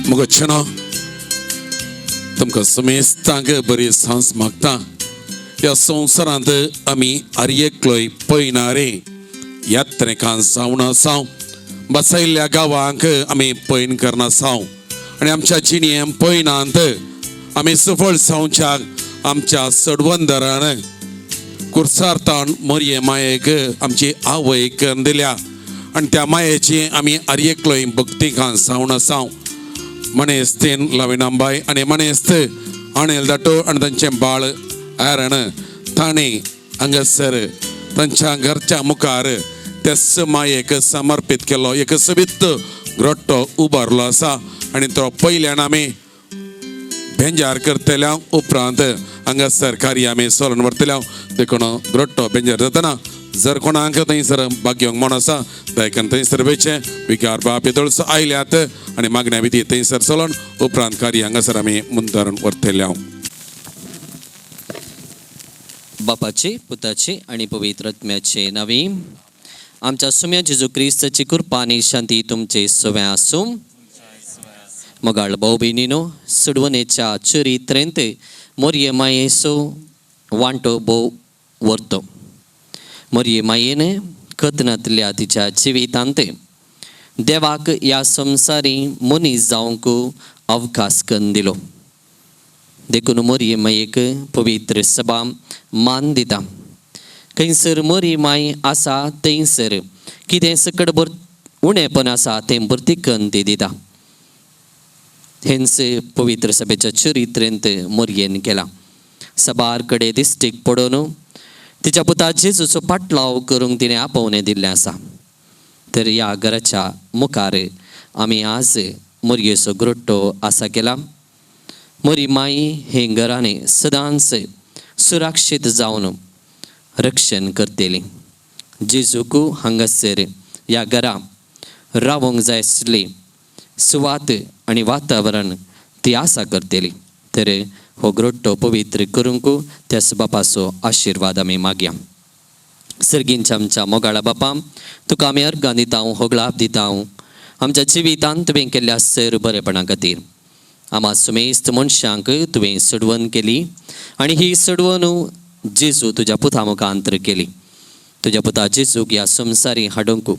मुगच्छना तुमकां समेस्तांक बरी सांस मागता. ह्या संवसारांत आमी आर्येकलोय पळयनारे यात्रेकां जावन आसाव, बसयल्ल्या गांवांक आमी पळयन करना साव, आनी आमच्या जिणें पळयनांत आमी सफळ जावच्याक आमच्या सडवंदरान कुर्सार्थान मोरये मायेक आमची आवय करून दिल्या, आनी त्या मायेची आमी आर्येकलोय भक्तिकां जावन आसाव. मणेस्तेन लाविनांबाई आनी मणेस्त अनिल दाटो आनी तांचे बाळ एरण ताणें हांगासर तांच्या घरच्या मुखार त्याच मायेक समर्पीत केलो. एक सबित ग्रोट्टो उबारलो आसा आनी तो पयल्यान आमी बेंजार करतल्या उपरांत हांगासर कार्य आमी चलोवन व्हरतल्या. देखून ग्रोट्टो बेंजार जातना जर कोणाक थंयसर भाग्योंक म्हण आसा देखून थंयसर वयचे विकार बाप येदोळसो आयल्यात आनी मागण्या विधी थंयसर चलोवन उपरांत कार्य हांगासर आमी मुंतरून व्हरतल्या. बापाचे पुताचे आणि पवित्र आत्म्याचे नावे. आमच्या सुम्या जेजू क्रिस्ताची कृपा आणि शांती तुमचे सवे आसूं. मोगाळ भाऊ भयणीनो, सुडवणेच्या चरित्रेंत मोरये मायेचो वांटो भोव व्हरतो. मोरये मायेन कथनांतल्या तिच्या जिवितांत देवाक ह्या संवसारी मनीस जावंक अवकाश करून दिलो. देखून मोरये मायेक पवित्र सभा मान दिता. खंयसर मोरये माय आसा थंयसर कितें सकट उणेपण आसा तें भरती करून ती दिता. हेंच पवित्र सभेच्या चरित्रेंत मोरयेन केला. सबार कडेन दिश्टीक पडोवन तिच्या पुता जेजूचो पाटलाव करूंक तिणें आपोवणें दिल्लें आसा. तर ह्या घराच्या मुखार आमी आज मोरयेचो ग्रोट्टो आसा केला. मोरी माई हे घराने सदांच सुरक्षीत जावन रक्षण करतली. जेजूक हांगासर ह्या घरा रावंक जाय आसली सुवात आनी वातावरण ती आसा करतली. तर हो ग्रोट्टो पवित्र करूंक त्याच बापाचो आशिर्वाद आमी मागया. सर्गींच्या आमच्या मोगाळा बापा, तुका आमी अर्गां दिता, होगळाप दिता आमच्या जिवितांत तुवें केल्ल्या सर बरेपणा खातीर. आमा सुमेस्त मनशांक तुवें सडवण केली आनी ही सडवण जेजू तुज्या पुता मुखांतर केली. तुज्या पुता जेजूक ह्या संवसारी हाडूंक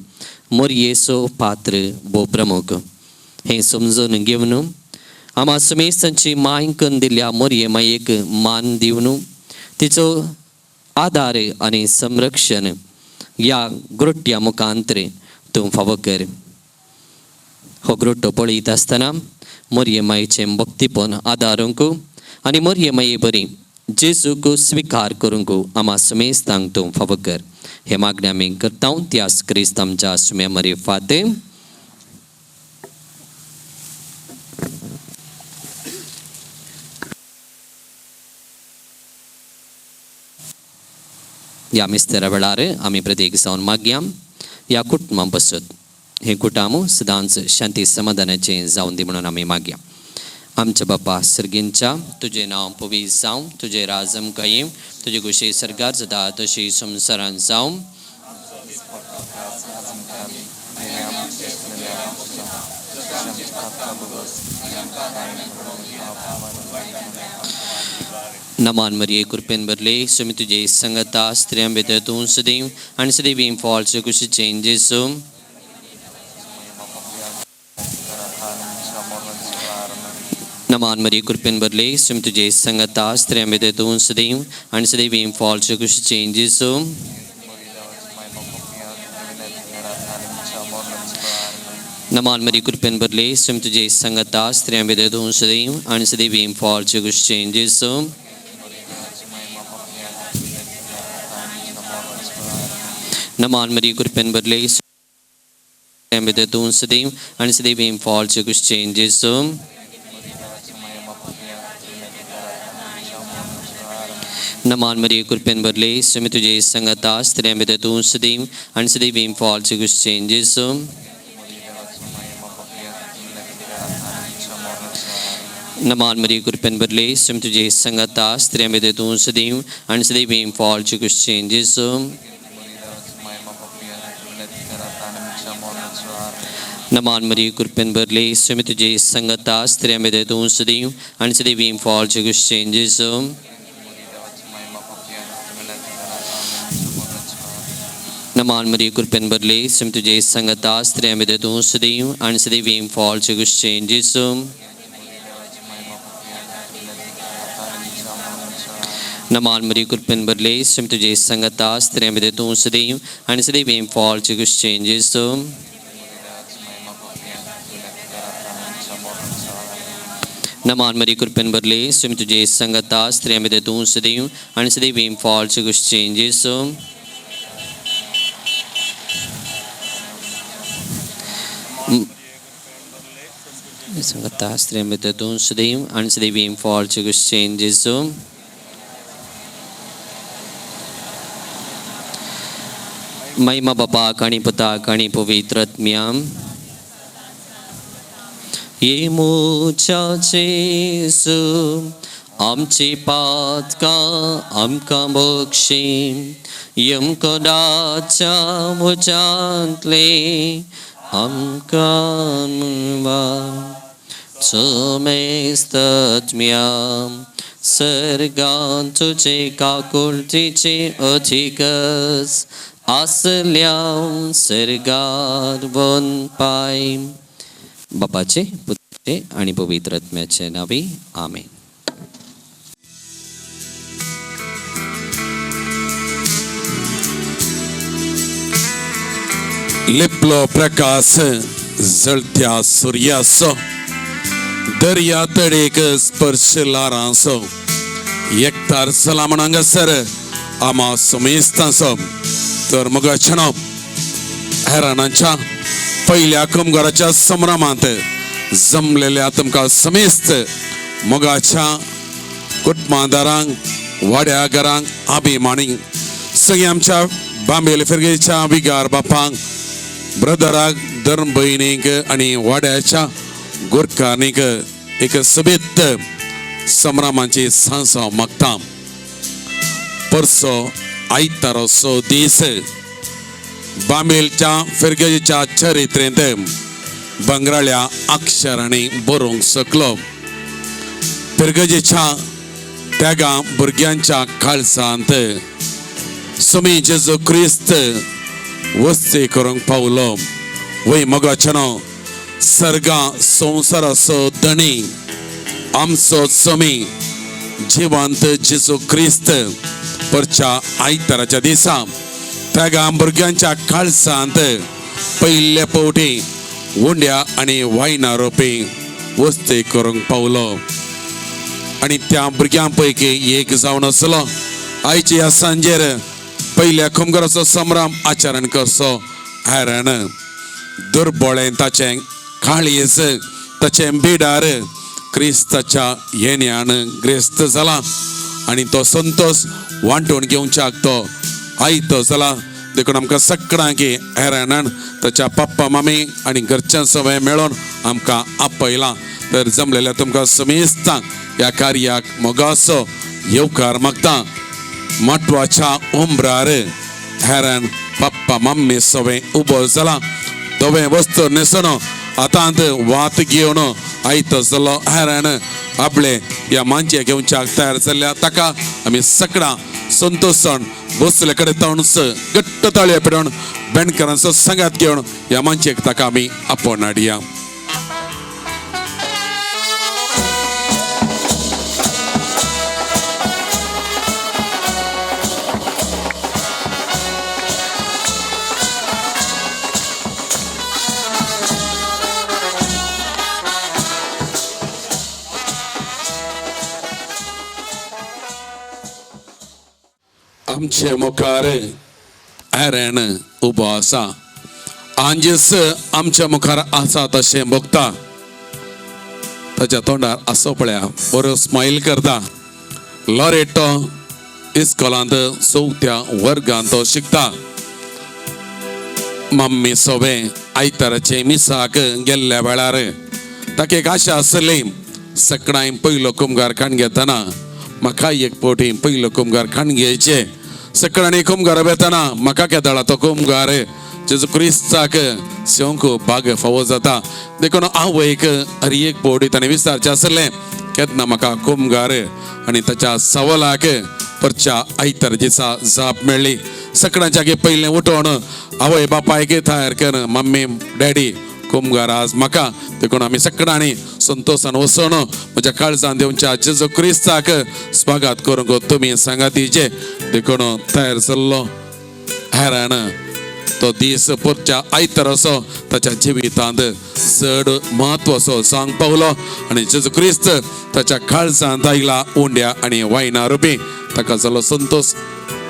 मोरयेचो पात्र भोव प्रमुख. हें समजून घेवन आमा सुमेस्तांची माय करून दिल्ल्या मोरये मायेक मान दिवन तिचो आदार आनी संरक्षण ह्या ग्रोट्ट्या मुखांतर तूं फावो कर. हो ग्रोट्टो पळयत आसतना मोरये मायेचें भक्तीपण आदारूंक आनी मोरये माये बरी जेजूक स्विकार करूंक आमा सुमेस्तांक तूं फावो कर. हे मागणें आमी करता त्याच क्रिस्त आमच्या सुम्या मरे फात. ह्या मिस्तेरा वेळार आमी प्रत्येक जावन मागया ह्या कुटुंबां बसत हे कुटुंब सदांच शांती समाधानाचें जावन दी म्हणून आमी मागया. आमच्या बापा सर्गींच्या, तुजें नांव पवित्र जावं, तुजें राज आमकां येवं, तुजी कुशी सरकार जाता तशी संवसारांत जावं. नमान मरिये कृपेन भरले सुमी तुजे संगता स्त्रियां भितर तूं सदैव आनी सदैव फॉल्स कुशीचे जेजू. नमान मरिये कृपेन भरले सुमी तुजे संगता स्त्रियां भितर तूं सदैव आनी सदैव फॉल्स कुशीचे जेजू. नमान मरिये कृपेन भरले सुमी तुजे संगता स्त्रियां भितर तूं सदैव आनी सदैव फॉल्स कुशीचे जेजू. नमान मरिये कृपेन भरले भितर तूं सदैव आनी सदैव फॉल्स कुशीचे जेजू. नमान मरिये कृपेन भरले सुमी तुजे संगता स्त्रियां भितर तूं सदैव आनी सदैव फॉल्स कुशीचे जेजू. नमान मरिये कृपेन भरले सुमी तुजे संगता स्त्रियां भितर तूं सदैव आनी सदैव फॉल्स कुशीचे जेजू. नमान मरी कुर्पन बरले सुमित तुझे संगता स्त्रियामध्ये तू सदैव आणि सदैव फॉलचे गुश्चेंजेस नमान मरी कुर्पन बरले सुमित तुझे संगता स्त्रियामध्ये तू सदैव आणि सदैव फॉलचे गुश्चेंजेस नमान मरी कुर्पन बरले सुमित तुझे संगता स्त्रियामध्ये तू सदैव आणि सदैव फॉलचे गुश्चेंजेस नमान मरी कुर्पन बरले सुमित तुझे संगता स्त्रियामध्ये तू सदैव आणि सदैव फॉलचे गुश्चेंजेस संगता स्त्रियामध्ये तू सदैव आणि सदैव फॉलचे गुश्चेंजेस महिमा बापाक आणि पुताक आणि पवित्र आत्म्याम ये मुचाचे येसू आमचे पातका आमका मोक्षे यमकोडाच्या मुचांतले आमका मुवा चमेस्तत्म्याम सर्गान तुझे काकुलतीचे अधिकस आसल्याम सर्गात वन पाय बापाचे पुत्राचे आणि पवित्र आत्म्याचे नावे आमेन. लिपलो प्रकाश जळत्या सूर्यासो दर्या तडेक स्पर्शलारांसो एकतार सलामण हांगासर आमा समेस्तांसो तर मगाचनो हेरानांच्या पहिल्या कामगाराच्या संभ्रमांत जमलेल्या तुमका समेस्त मोगाच्या कुटुंबदारांक वाड्या घरांक अभिमानी सगळी आमच्या बांबेल फिरगेच्या विगार बापांक ब्रदराक धर्म भयणीक आणि वाड्याच्या गोरकांनीक एक सभेत संभ्रमांची सांसाव मागता. परसो आयतारोसो दीस बांबेलच्या फिरगेच्या चरित्रेंत बंगराळ्या अक्षरांनी बरोवंक शकलो. फिरगेच्या त्यागा भुरग्यांच्या काळजांत स्वामी जेजू क्रिस्त वस्ती करूंक पावलो. वय मोगाचनो सर्गा संवसाराचो धणी आमचो स्वामी जिवंत जेजू क्रिस्त परच्या आयताराच्या दिसा त्या भुरग्यांच्या काळजांत पयले फावटी उंड्या आणि वायना रोपी वस्ती करूंक पावलो. आणि त्या भुरग्यां पैकी एक जावन आसलो आयच्या ह्या सांजेर पहिल्या कामगाराचो संभ्रम आचरण करचो हेरान दुर्बळें ताचें काळीज ताचें बिडार क्रिस्ताच्या येण्यान ग्रेस्त जाला आणि तो संतोष वांटून घेवच्याक तो आयतो जाला. देखून आमकां सगळ्यांक हेरानान ताच्या पप्पा मामी आणि घरच्यां सवय मेळोन आमकां आपयला. तर जमलेल्या तुमकां समेस्तांक ह्या कार्याक मोगाचो येवकार मागता. म्हत्वाच्या उंबरार हेरान पप्पा मम्मी सवय उबो जाला. धवे वस्तू न्हेसून हातांत वात घेवन आयतो जालो हेरान आपले ह्या मांचे घेवच्याक तयार जाल्ल्या ताका आमी सगळां संतोषान बसले कडेन ताणूस घट्ट ताळयो पिडोवन बेणकारांचो संगात घेवन ह्या मांचेक ताका आमी आपोवन हाडया. आमचे मुखार हेरान उबो आसा. आंजीस आमच्या मुखार आसा तशें बगता. ताच्या तोंडार आसो पळया बरो स्माईल करता. लॉरेटो इस्कॉलांत 4थ्या वर्गांत तो शिकता. मम्मी सोबे आयताराचे मिसाक गेल्ल्या वेळार ताका एक आशा आसली. सकाळीं पयलो कुमगार खाण घेतना म्हाका एक फावटी पयलो कुमगार खाण घेवचे. सकाळीं कुमगार बेतना म्हाका केदळा तो कुमगार जेजू क्रिस्ताक सेवंक भाग फावो जाता देखून हांव एक एक पोवडी ताणें विचारचें आसलें केन्ना म्हाका कुमगार आनी ताच्या सवालाक परच्या आयतार दिसा जाप मेळ्ळी सकाळच्या पयलें उठोन आवय बापायक तयार कर मम्मी डॅडी कुमगार आज म्हाका देखून आमी सकाळी संतोषान वचोन म्हज्या काळजान देवच्या जेजू क्रिस्ताक स्वागत करूंक तुमी सांगातीचे देखून तयार जाल्लो हेरान तो दीस परच्या आयतार असो ताच्या जिवितांत चड म्हत्व असो सांग पावलो आनी जेजू क्रिस्त ताच्या काळजांत आयला उंड्या आनी वायना रुपी ताका जालो संतोष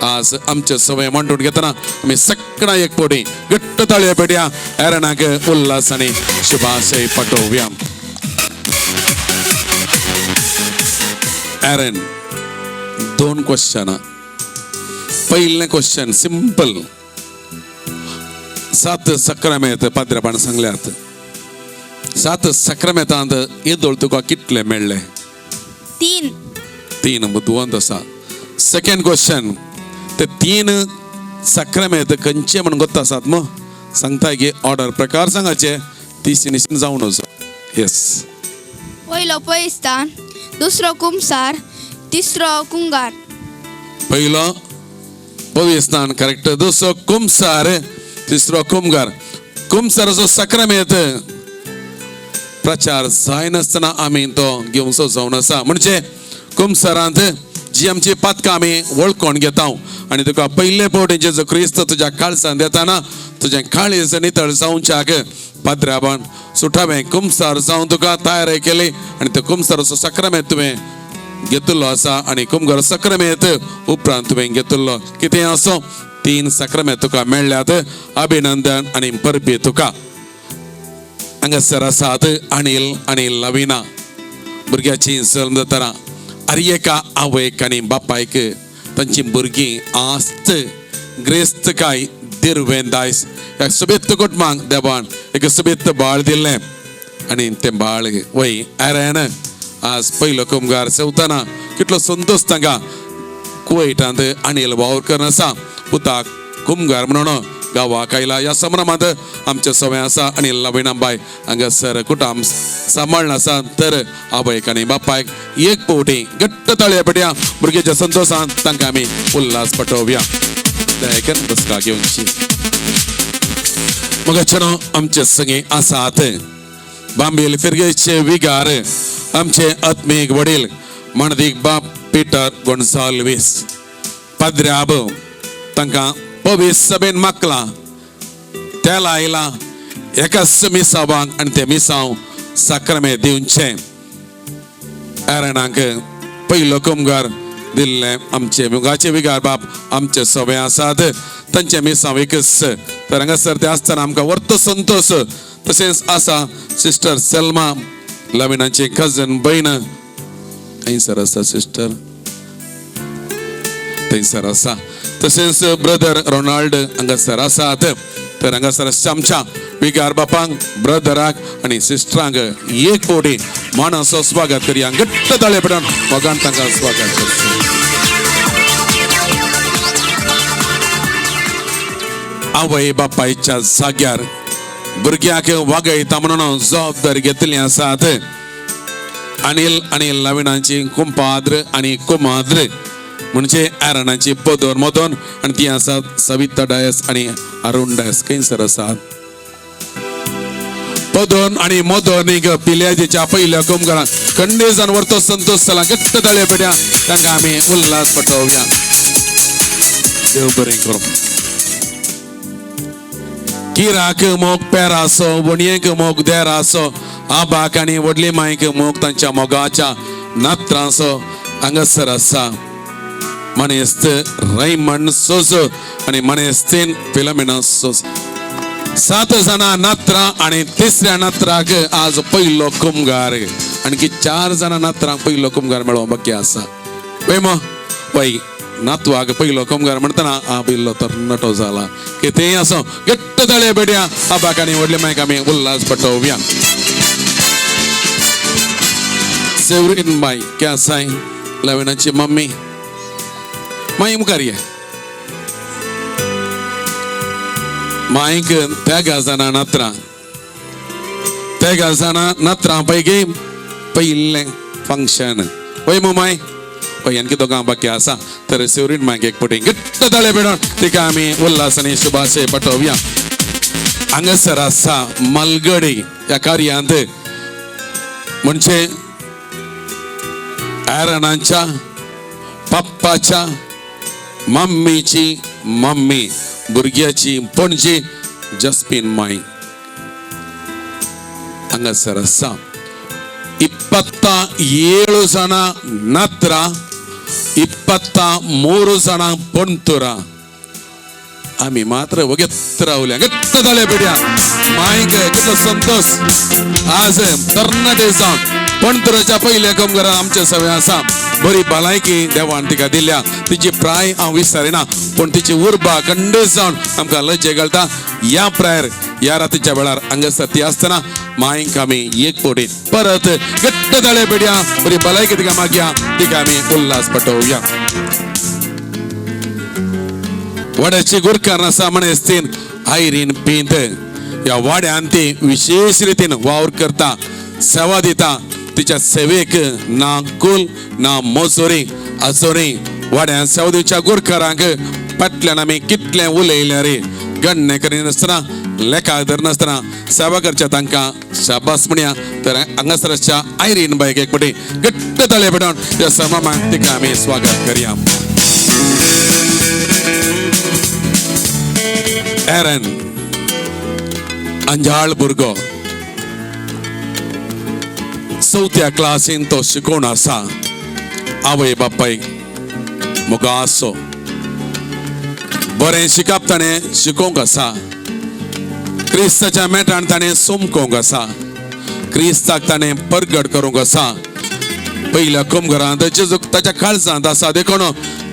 आज आमचे सवय मांडून घेतना आमी सगळ्यां एक पोटी घट्ट ताळयो पेटया एरणाक उल्हास आनी शुभाशय पाठोवया. एरन 2 क्वेश्चन. पयलें क्वेश्चन सिंपल. 7 सक्रामेंत पाद्रपण सांगल्यात 7 सक्रामेंतांत येदोळ तुका कितले मेळ्ळे? 3 बुधवंत आसा. सेकंड क्वेश्चन ते 3 सक्रामेंत खंयचे म्हणून गोत्ता आसात मग सांगता की ऑर्डर प्रकार सांगाचे ती जावन वचो. येस. पयलो पयस्तान, दुसरो कुमसार, तिसरो कुंगार. पयलो पविस्तान करेक्ट, दुसरो कुमसार, तिसरो कुमगार. कुमसाराचो सक्रामेंत प्रचार जायनासतना आमी तो घेवचो जावन आसा म्हणजे कुमसारांत जी आमची पातकां आमी वळखून घेता आनी तुका पयले फावटी जेजू क्रिस्त तुज्या काळजांत येताना तुजें काळीज नितळ जावच्याक पाद्राबण सुटावें कुमसार जावन तुका तयार केली आनी तो कुमसाराचो सक्रामेंत तुवें घेतिल्लो आसा आनी कुमगार सक्रामेंत उपरांत तुवें घेतिल्लो. कितें आसो 3 सक्रामेंत तुका मेळ्ळ्यात. अभिनंदन आनी परबी तुका. हांगासर आसात अनिल आनी लविना भुरग्याची जल्म जातना आर्येका आवयक आनी बापायक तांची भुरगीं आस्त ग्रेस्त काय दिरवें दायज ह्या सोबीत कुटुंबांक देवान एक सोबीत बाळ दिल्लें आनी तें बाळ वय एरेन आज पयलो कुमगार सेवताना कितलो संतोष तांकां कुवैटांत अनिल वावरकर आसा पुताक कुमगार म्हणून गांवाक आयला. ह्या समारंभांत आमचे सवय आसा आनी लविनाबाई हांगासर कुटुंब सांबाळन आसा तर आवयक आनी बापायक एक फावटी घट्ट ताळयो पेटया भुरग्याच्या संतोषान तांकां आमी उल्हास पाठोवया. दयेकन बसका घेवची. मगाच्यान आमचे संगे आसात बांबील फिरगेचे विगार आमचे आत्मीक वडील माणदीक बाप पिटर गोन्साल्वीस पाद्र्याब तांकां पवित्र सभेन मागला त्या लायला एकाच मिसावांक आनी ते मिसांव सक्रामेंत दिवचें. एरणाक पयलो कुमगार दिल्ले आमचे मुगाचे विगार बाप आमचे सवय आसात तांचे मिसांव एकच तर हांगासर ते आसतना आमकां वर्त संतोष. तशेंच आसा सिस्टर सलमा लविनाची कजन भयण थंयसर आसा सिस्टर थंयसर आसा. तशेंच ब्रदर रोनाल्ड हांगासर आसात तर हांगासर आमच्या विगार बापांक ब्रदराक आनी सिस्टरांक एक फावटी मानाचो स्वागत करया. घट्ट ताळयो पेटोवन मोगान तांकां स्वागत करचें. आवय बापायच्या जाग्यार भुरग्याक वागयता म्हणून जबाबदारी घेतली आसात अनिल आनी लविनाची कुंपाद्र आनी कुमाद्र म्हणजे एरणाची पदोन मदोन आनी ती आसात सविता डायस आनी अरुण डायस खंयसर आसात. पदोन आनी मदोन पिल्याच्या पयल्या कुमगारान खंडेजान वर्तो संतोष जाला. घट्ट ताळयो पेटया तांकां आमी उल्हास पाठोवया. देव बरें करूं. किराक मोग पेर आसो वणयेक मोग देर आसो आबाक आनी व्हडली मायक मोग तांच्या मोगाच्या नात्रांचो हांगासर आसा. मनेस्त रैमंड सोजो आनी मनेस्तीन फिलोमिना सोजो 7 जाणां नात्रां आनी तिसऱ्या नात्राक आज पयलो कुमगार आणखी 4 जाणां नात्रांक पयलो कुमगार मेळोवंक बाकी आसा. पळय मो पळय नातवाक पयलो कुमगार म्हणटना पयलो तर नटो जाला. कितेंय आसो घट्ट ताळयो पेटया आबाक आनी व्हडले मायक आमी उल्हास पाठोवया. सेवरीन बाई क्या साय लविनाची मम्मी माई मुखार ये. माईक त्या गाजाना नत्रा त्या गाजाना नत्रा पैकी पहिले फंक्शन होय माय पयनकी दोगां बाकी आसा तर सेवरीन मायक एक पटी घट्ट ताळे पेडून तिका आमी उल्हासाने शुभाशय पटोवया. हांगासर आसा मलगडी ह्या कार्यांत म्हणजे ॲरनाच्या पप्पाच्या मम्मीची मम्मी भुरग्याची पणजी जस्पिन माई हांगासर आसा. 27 ಜನ ನತ್ರ 23 ಜನ ಪೊಂತುರ आम्ही मात्र वगैत राहुल्या गट्ट झाले बेड्या मायक कितलो संतोष आज तरणाटे जावन पणतुराच्या पहिल्या कामगारां आमच्या सवय आसा बरी भलायकी देवान तिका दिल्या तिची प्राय हांव विसरिना पण तिची उर्बा खंडीत जावन आमकां लज्जे घालता. या प्रायर या रातीच्या वेळार हांगासर ती आसतना मायक आमी एक पोटी परत गट्ट झाले बेड्या बरी भलायकी तिका मागया तिका आमी उल्हास पटोवया. वाड्याची गुरकार आसा म्हणेस्तीन आयरीन पेंत या वाड्यान ती विशेष रितीन वावर करता सेवा दिता. तिच्या सेवेक ना कुल ना मोजोरी आजोरी वाड्यान सेवा दिवच्या गुरकारांक फाटल्यान आमी कितले उलयले रे गण्य करिनासतना लेखाक धरनासतना सेवा करच्या तांकां शाबास म्हणया. तर हांगासरच्या आयरीन बायक एक पटी घट्ट ताळे पेटोवन ह्या समारंभाक तिका आमी स्वागत करया. एरन अंजाळ भुरगो 4थ्या क्लासीन तो शिकोवन आसा. आवय बापायक मोगा आसो बरें शिकप ताणें शिकोवंक आसा. क्रिस्ताच्या मेटान ताणें सोमकोवंक आसा. क्रिस्ताक ताणें परगट करूंक आसा. पयल्या कुमगरांत जेजू ताच्या काळजांत आसा देखून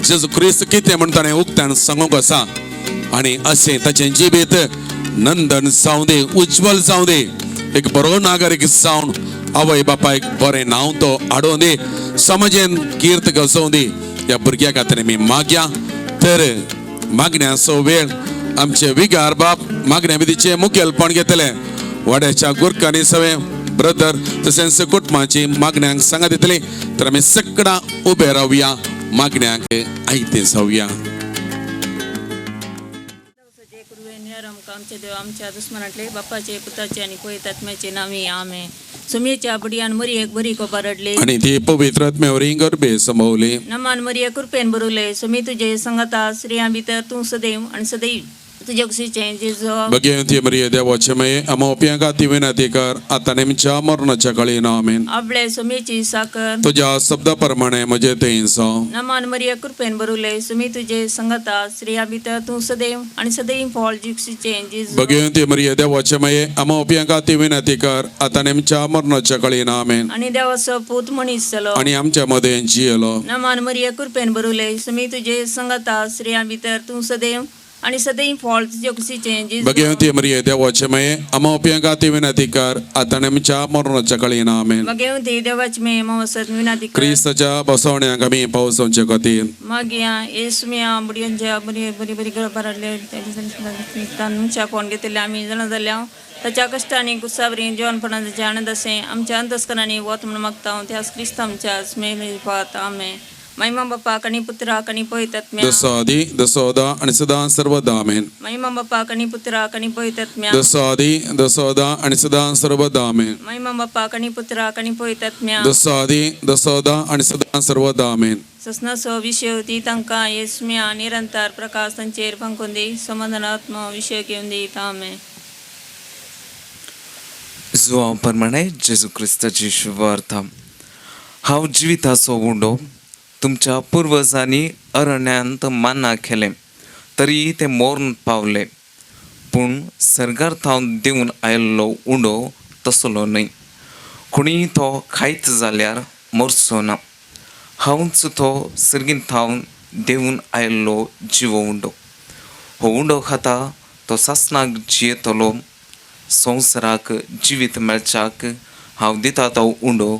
जेजू क्रिस्त कितें म्हण ताणें उक्त्यान सांगूंक आसा. आणि असे ताचे जिबेत नंदन जावं दे उज्वल जावं दे एक बरो नागरीक जावन आवय बापायक बरें नांव तो हाडून दे समाजेन कीर्त गजोवं दे ह्या भुरग्या खातीर आमी मागया. तर मागण्याचो वेळ आमचे विगार बाप मागण्या विधीचे मुखेलपण घेतले. वाड्याच्या गुरकांनी सगळे ब्रदर तशेंच कुटुंबाची मागण्यांक सांगात दितली. तर आमी सगळां उबे रावया मागण्यांक आयते जावया. आमचे देव आमच्या दुश्मनातले बापाचे पुताचे आणि पवित्रात्म्याचे नावे आमेन. सुमेच्या बुडयान मरी एक बरी कोपा रडले आणि ती पवित्र आत्म्यावरी गर्भे समवले. नमान मरिया कृपेन भरवले सुमी तुझे संगता स्त्रियां भितर तू सदैव आणि सदैव तुझे खुशीचे जेजू भगवंती मरिये देवाचे मये आमोप्या गाती विनंती कर आता नेमच्या मरणाच्या काळी आमेन. आपले सुमेची साकर तुझ्या शब्दाप्रमाणे म्हजे तें जावं. नमान मरिया कृपेन भरवले सुमी तुझे संगता स्त्रियां भितर तू सदैव आणि सदैव फळ खुशीचे जेजू भगवंती मरिये देवाचे मये आमोप्या गाती विनंती कर आता नेमच्या मरणाच्या काळी आमेन. आणि देवाचो पूत मनीस जालो आणि आमच्या मध्ये जियलो. नमान मरिया कृपेन भरवले सुमी तुझे संगता स्त्रियां भितर तू सदैव आणि सदैव फळ तुझे खुशीचे जेजू भगवंती मरिये देवाचे मये आमोप्या गाती विनंती कर आता नेमच्या मरणाच्या काळी आमेन. भगवंती देवाची मे मवसत विनंती कर क्रिस्ताच्या बसवण्याक आमी पावसांचे खातीर मागया येसुमिया बुडयांच्या बरी बरी बरी गळपारले तांच्या कोण घेतले आम्ही जण जाल्या ताच्या कष्टांनी गुस्सावरी जेवणपणाचे आनंद असे आमच्या अंतस्करांनी वत म्हणून मागता त्यास क्रिस्त आमच्या स्मेल पाहत आमे महिमा बाप्पा कणी पुत्रा कणी पवित्रात्म्या दसादी दसोदा आणि सदा सर्वदा आमेन. महिमा बाप्पा कणी पुत्रा कणी पवित्रात्म्या दसादी दसोदा आणि सदा सर्वदा आमेन. महिमा बाप्पा कणी पुत्रा कणी पवित्रात्म्या दसादी दसोदा आणि सदा सर्वदा आमेन. ससनासो विषय होती तांकां येसुमिया निरंतर प्रकाश तांचेर पंखून दी समाधानात्म विषय घेवन दीत आमेन. जुवां प्रमाणे जेजू क्रिस्ताची शुभार्थ. हांव जिविताचो उंडो तुमच्या पुर्वजांनी अरण्यांत मान्ना केले तरी ते मोर्न पावले पूण सर्गार थावन दिवन आयल्लो उंडो तसलो न्हय. कोणी तो खायत जाल्यार मरचो ना. हांवच तो सर्गीन थावन देवन आयल्लो जिवो उंडो. हो उंडो खाता तो सासणाक जियेतलो. संवसाराक जिवीत मेळच्याक हांव दिता तो उंडो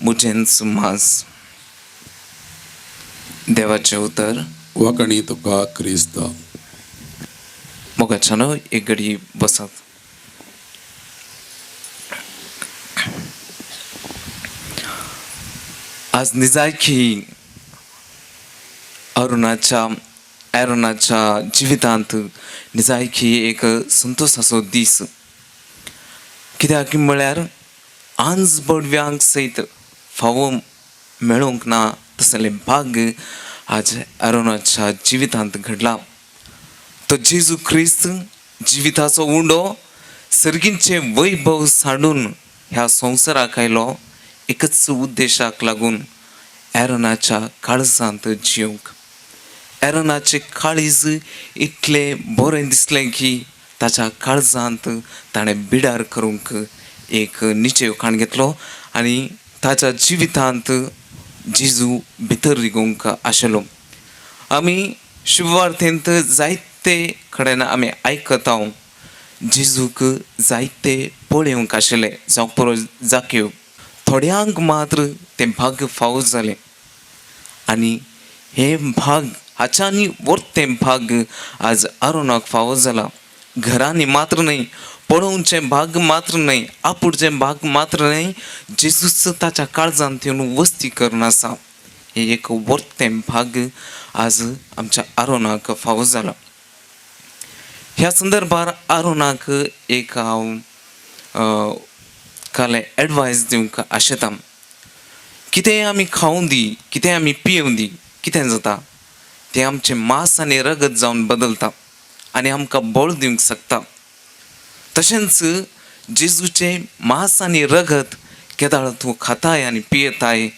म्हजेंच मांस. देवाचे उतर वकणी तुका क्रिस्त. मोगाच्यानं एक घडी बसात. आज निजाय की ॲरोनाच्या जिवितांत निजाय की एक संतोषाचो दीस. कित्याक म्हळ्यार आज बडव्यांक सयत फावो मेळोंक ना तसले भाग्य आज ॲरोनाच्या जिवितांत घडला. तो जेजू ख्रिस्त जिविताचो उंडो सर्गींचे वैभव सांडून ह्या संवसाराक आयलो एकच उद्देशाक लागून ॲरोनाच्या काळजांत जिवंक. ॲरोनाचे काळीज इतले बरें दिसलें की ताच्या काळजांत ताणें बिडार करूंक एक निचेव खाण घेतलो आनी ताच्या जिवितांत जेजू भितर रिगोवंक आशिल्लो. आमी शुभवार्तेंत जायते कडेन आमी आयकता जेजूक जायते पळोवंक आशिल्ले जावं पुरो जाक्यो. थोड्यांक मात्र तें भाग्य फावो जालें आनी हे भाग हाच्यानी वर्तें भाग्य आज ॲरोनाक फावो जाला. घरांनी मात्र न्हय, पळोवचें भाग मात्र न्हय, आपुडचें भाग मात्र न्हय, जेजूच ताच्या काळजांत येवन वस्ती करून आसा. हे एक वर्तें भाग आज आमच्या ॲरोनाक फावो जाला. ह्या संदर्भार ॲरोनाक एक हांव काले एडवायस दिवंक आशेता. कितेंय आमी खावूं दी, कितेंय आमी पियेवं दी, कितें जाता तें आमचें मांस आनी रगत जावन बदलता आनी आमकां बळ दिवंक शकता. तशेंच जेजूचें मांस आनी रगत केदाळ तूं खाताय आनी पियेताय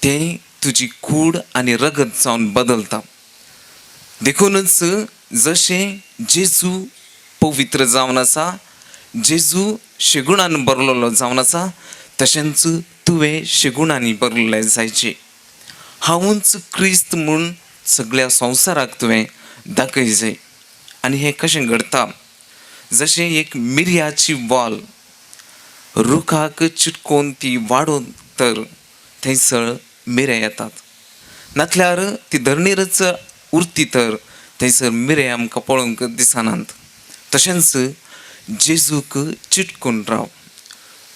तें तुजी कूड आनी रगत जावन बदलता. देखूनच जशें जेजू पवित्र जावन आसा, जेजू शेगुणान बरलोलो जावन आसा, तशेंच तुवें शेगुणांनी बरलें जायचें. हांवूच क्रिस्त म्हूण सगळ्या संवसाराक तुवें दाखय जाय. आनी हें कशें घडटा? जशें एक मिरयाची वाल रुखाक चिटकोवन ती वाडोवन तर थंयसर मिरे येतात. नातल्यार ती धरणीरच उरती तर थंयसर मिरे आमकां पळोवंक दिसनात. तशेंच जेजूक चिटकून राव.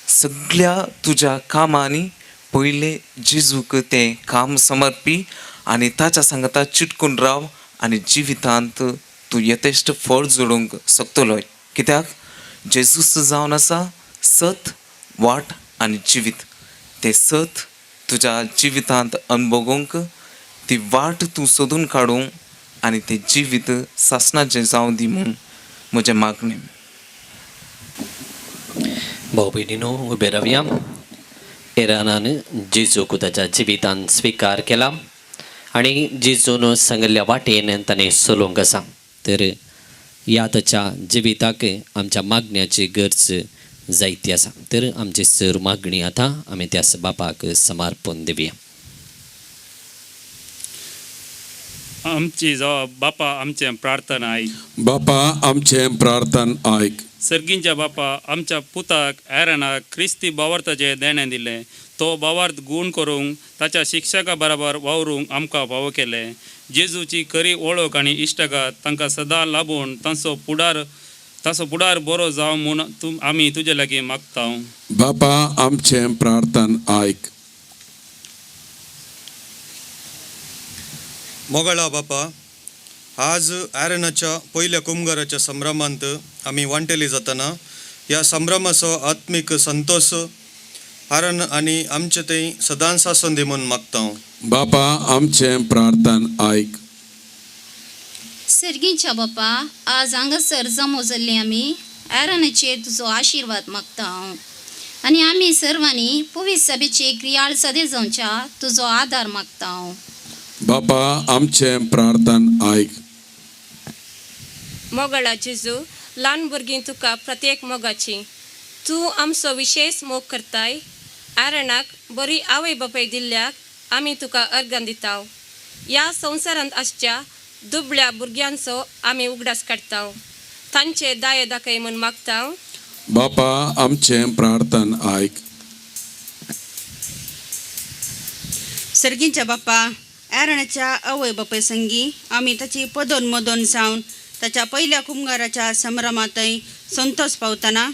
सगळ्या तुज्या कामांनी पयले जेजूक तें काम समर्पी आनी ताच्या सांगता चिटकून राव आनी जिवितांत तूं यथेश्ट फळ जोडूंक शकतलो. कित्याक जेजूस जावन आसा सत, वाट आनी जिवीत. तें सत तुज्या जिवितांत अनुभवूंक, ती वाट तूं सोदून काडूंक आनी तें जिवीत सासणाचें जावं दी म्हूण म्हजें मागणें. भाऊ बहिणीनो उबे रावया. एरानान जेजूक ताच्या जिवितांत स्विकार केला आणि जेजून सांगिल्ल्या वाटेन ताणें चलोवंक आसा. तर यातच्या जिविताक आमच्या मागण्याची गरज जायती आसा. तर आमची सर मागणी आतां आमी त्या बापाक समर्पण दिवया. आमची जबाब बापा आमचें प्रार्थना आयक. बापा आमचें प्रार्थन आयक. सर्गींच्या बापा आमच्या पुताक ॲरोनाक क्रिस्ती बावर्ताचें देणें दिलें. तो बावार्थ गूण करूंक ताच्या शिक्षका बरोबर वावरूंक आमकां फावो केलें. जेजूची खरी वळख आनी इश्टगात तांकां सदां लाबून तांचो फुडार बरो जावं म्हूण आमी तुजे लागीं मागता. बापा आमचें प्रार्थन आयक. मोगळा बापा, आज ॲरोनाच्या पयल्या कुमगाराच्या संभ्रमांत आमी वांटेली जातना ह्या संभ्रमाचो आत्मीक संतोष ॲरोन आनी आमचे थंय सदांच आसून दी म्हूण मागता. बापा आमचें प्रार्थन आयक. सर्गींच्या बापा, आज हांगासर जमो जाल्ली आमी ॲरोनाचेर तुजो आशिर्वाद मागता आनी आमी सर्वांनी पवित्र सभेचे क्रियाळ सदे जावच्या तुजो आदार मागता. बापा आमचें प्रार्थन आयक. मोगळा जेजू, ल्हान भुरगीं तुका प्रत्येक मोगाची तूं आमचो विशेष मोग करताय. ॲरोनाक बरी आवय बापाय दिल्ल्याक आमी तुका अर्गां दिता. ह्या संवसारांत आसच्या दुबळ्या भुरग्यांचो आमी उगडास काडटा. तांचे दाय दाखय म्हूण मागता. बापा आमचें प्रार्थन आयक. सर्गींच्या बापा, ॲरोनाच्या आवय बापाय संगी आमी ताची पदोन मदोन जावन ताच्या पहिल्या कुंभाराच्या संभ्रमांतय संतोष पावतना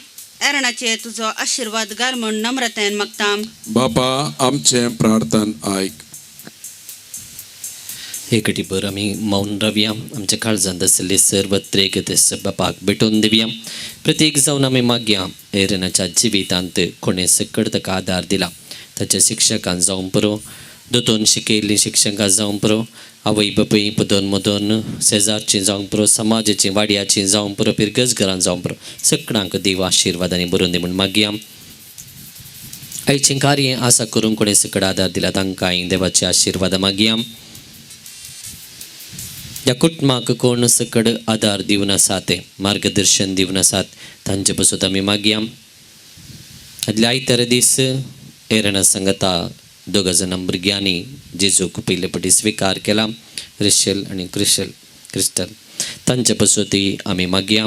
एरणाचे तुजो आशीर्वाद घाल म्हूण नम्रतायेन मागता. बापा आमचे प्रार्थन ऐक. एक टिपर आम्ही मौन रावया. आमच्या काळजांत आसले सर्व त्रेग बापाक भेटून दिवया. प्रत्येक जावन आमी मागया एरनाच्या जिवितांत कोणे सकड ताका आदार दिला. ताच्या शिक्षकांक जावं पुरो, दोतोन शिकयल्लीं शिक्षकां जावं पुरो, आवय बापूय पदोन मदोन शेजारची जावं पुरो, समाजाची वाड्याची जावं पुरो, पिरगज घरान जावं पुरो, सगळ्यांक देव आशिर्वादांनी भरून दी म्हूण मागया. आयचें कार्य आसा करूंक कोणे सकड आदार दिला तांकांय देवाचे आशिर्वाद मागया. ह्या कुटुंबाक कोण सकड आदार दिवन आसात, मार्गदर्शन दिवन आसात, तांचे पासून आमी मागया. आदल्या आयतार दीस एरना सांगता 2 जाणां भुरग्यांनी जेजूक पयले फावटी स्विकार केला, रिशल आनी क्रिस्टल. तांचे पासून ती आमी मागया.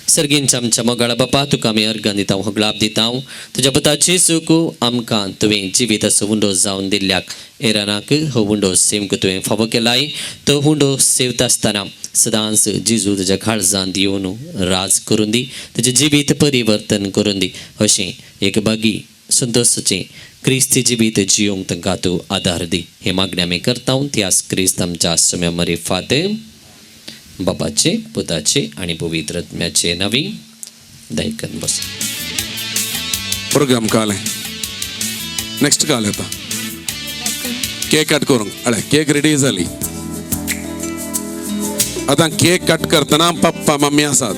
सर्गींच्या आमच्या मोगाळा बापा तुका आमी अर्गां दिता, होगलाप दिता. तुज्या पुताची चूक आमकां तुवें जिवीत असो हुंडो जावन दिल्ल्याक एरानाक हो हुंडो सेमक तुवें फावो केलाय. तो हुंडो सेवता आसतना सदांच जिजू तुज्या काळजांत येवन राज करून दी, तुजें जिवीत परिवर्तन करून दी. अशें एक बागी संतोषाचें क्रिस्ती जिवीत जियोंक तांकां तूं आदार दी. हे मागणी आमी करता त्याच क्रिस्त आमच्या सुम्या मरी फाते बापाचे पुताचे आणि पवित्र आत्म्याचे नावी दायकन बस. प्रोग्राम काले नेक्स्ट काल येता. केक कट करूंक अळे केक रेडी जाली. आतां केक कट करतना पप्पा मम्मी आसात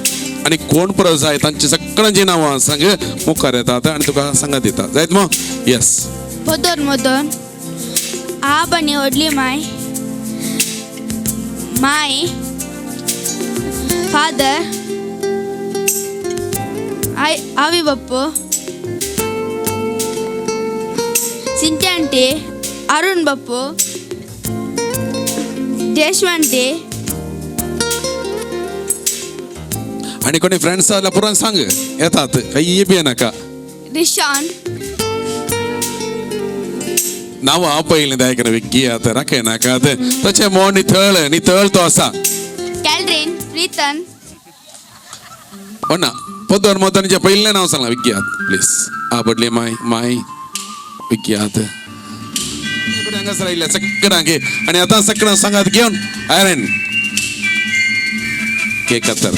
आनी कोण परत जाय तांची सगळ्यांची नांवां सांग मुखार येतात आनी तुका सांगात दिता. जायत मग येस. पदोन मदोन आब आनी व्हडली माय, फादर, आवय बाप्पू, सिंचांटे, अरुण बाप्पू, देशवांटे आणि कोणी फ्रेंड्स आल्या पुरान सांग येतात काही बी नाका. रिशान नांव हांव पयलें दायकन विक्की आतां राखय नाका तशें मोड नितळ तो आसा. कॅलरीन, प्रीतन, हो ना पदर मोदनचे पयलें नांव सांगलां विक्यात प्लीज. बडले माय विक्यात हांगासर आयिल्ल्या सगळ्यांक आनी आतां सगळ्यां सांगात घेवन आयरन केक कतर.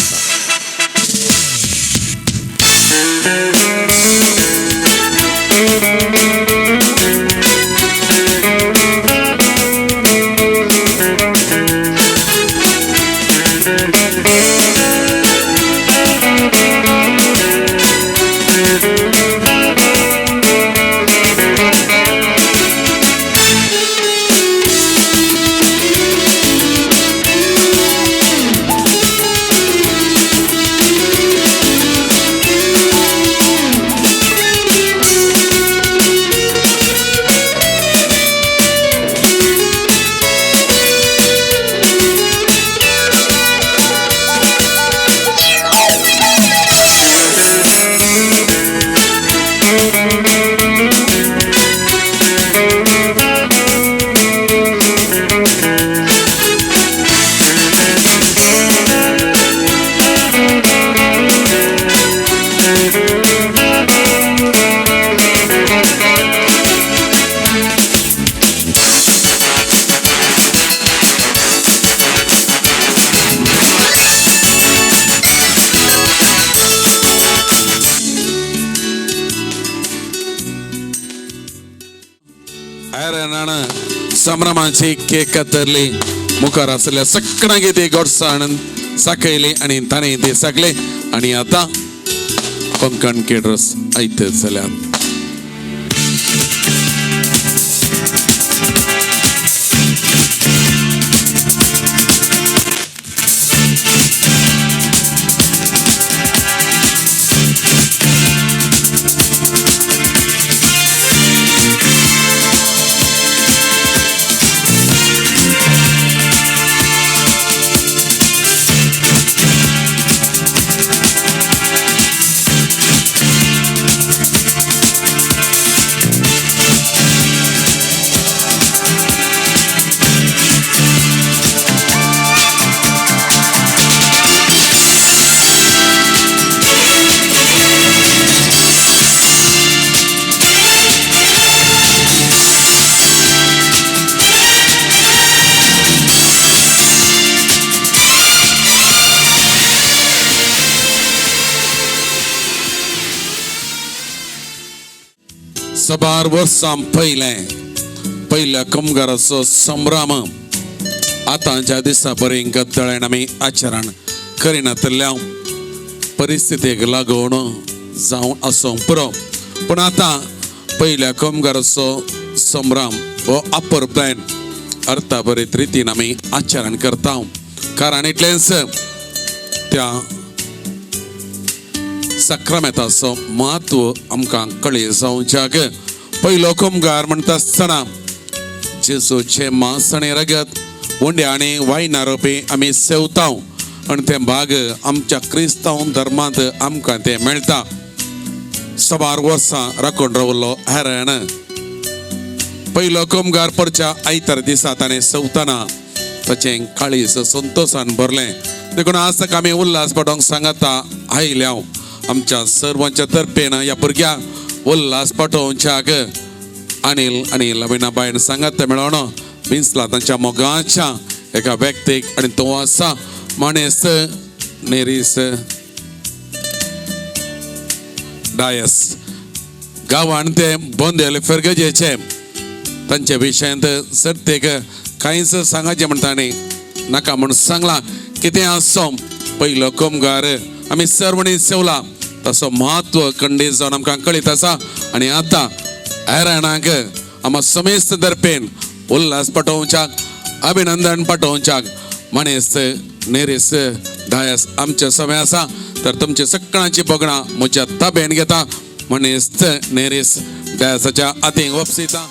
संभ्रमाची केक कतरली मुखार आसल्या सगळ्यांक ते गोडसाण साखयली आणि ताणें ते सगळे आणि आता कोंकण केटरर्स आयत जाल्यात. सबार वर्सां पहिल्या कामगाराचो संभ्रम आतांच्या दिसा पर्यंत तळेन आमी आचरण करिनातल्या परिस्थितीक लागून जावन आसूंक पुरो पूण आतां पहिल्या कामगाराचो संभ्रम हो अपर प्लॅन अर्थाभरीत रितीन आमी आचरण करता कारण इतलेंच त्या सक्रामेताचो महत्व आमकां कळी जावच्याक पयलो कामगार म्हणटा आसतना जेजूचे मांस आनी रगत उंड्या आनी वायना रोपी आमी सेवता आनी ते भाग आमच्या क्रिस्तांव धर्मांत आमकां ते मेळटा सबार वर्सां राखून रावलो हेरण पयलो कामगार परच्या आयतार दिसा ताणें सेवतना ताचें काळीज संतोशान भरलें देखून आज ताका आमी उल्हास पाठोवंक सांगता आयल्या आमच्या सर्वांच्या तर्फेन ह्या भुरग्याक उल्हास पाठोवच्याक अनिल आनी लविना बायन सांगत मेळोन बिंसला तांच्या मोगाच्या एका व्यक्तीक आनी तो आसा माणेस नेरीस डायस गांवांत ते बोंदेल फेरगजेचे तांचे विशयांत सर्तेक कांयच सांगाचें म्हणटा न्ही नाका म्हूण सांगलां कितें आसो पयलो कामगार आमी सर्वणी सेवला ताचो महत्व खंडीत जावन आमकां कळीत आसा आनी आतां हेराणाक आमी समेस्त तर्फेन उल्हास पाठोवच्याक अभिनंदन पाठोवच्याक मणेस नेरीस डायस आमचे समें आसा तर तुमची सगळ्यांची बोगणां म्हज्या ताब्यान घेता मणेस नेरीस डायसाच्या हातीक वपसिता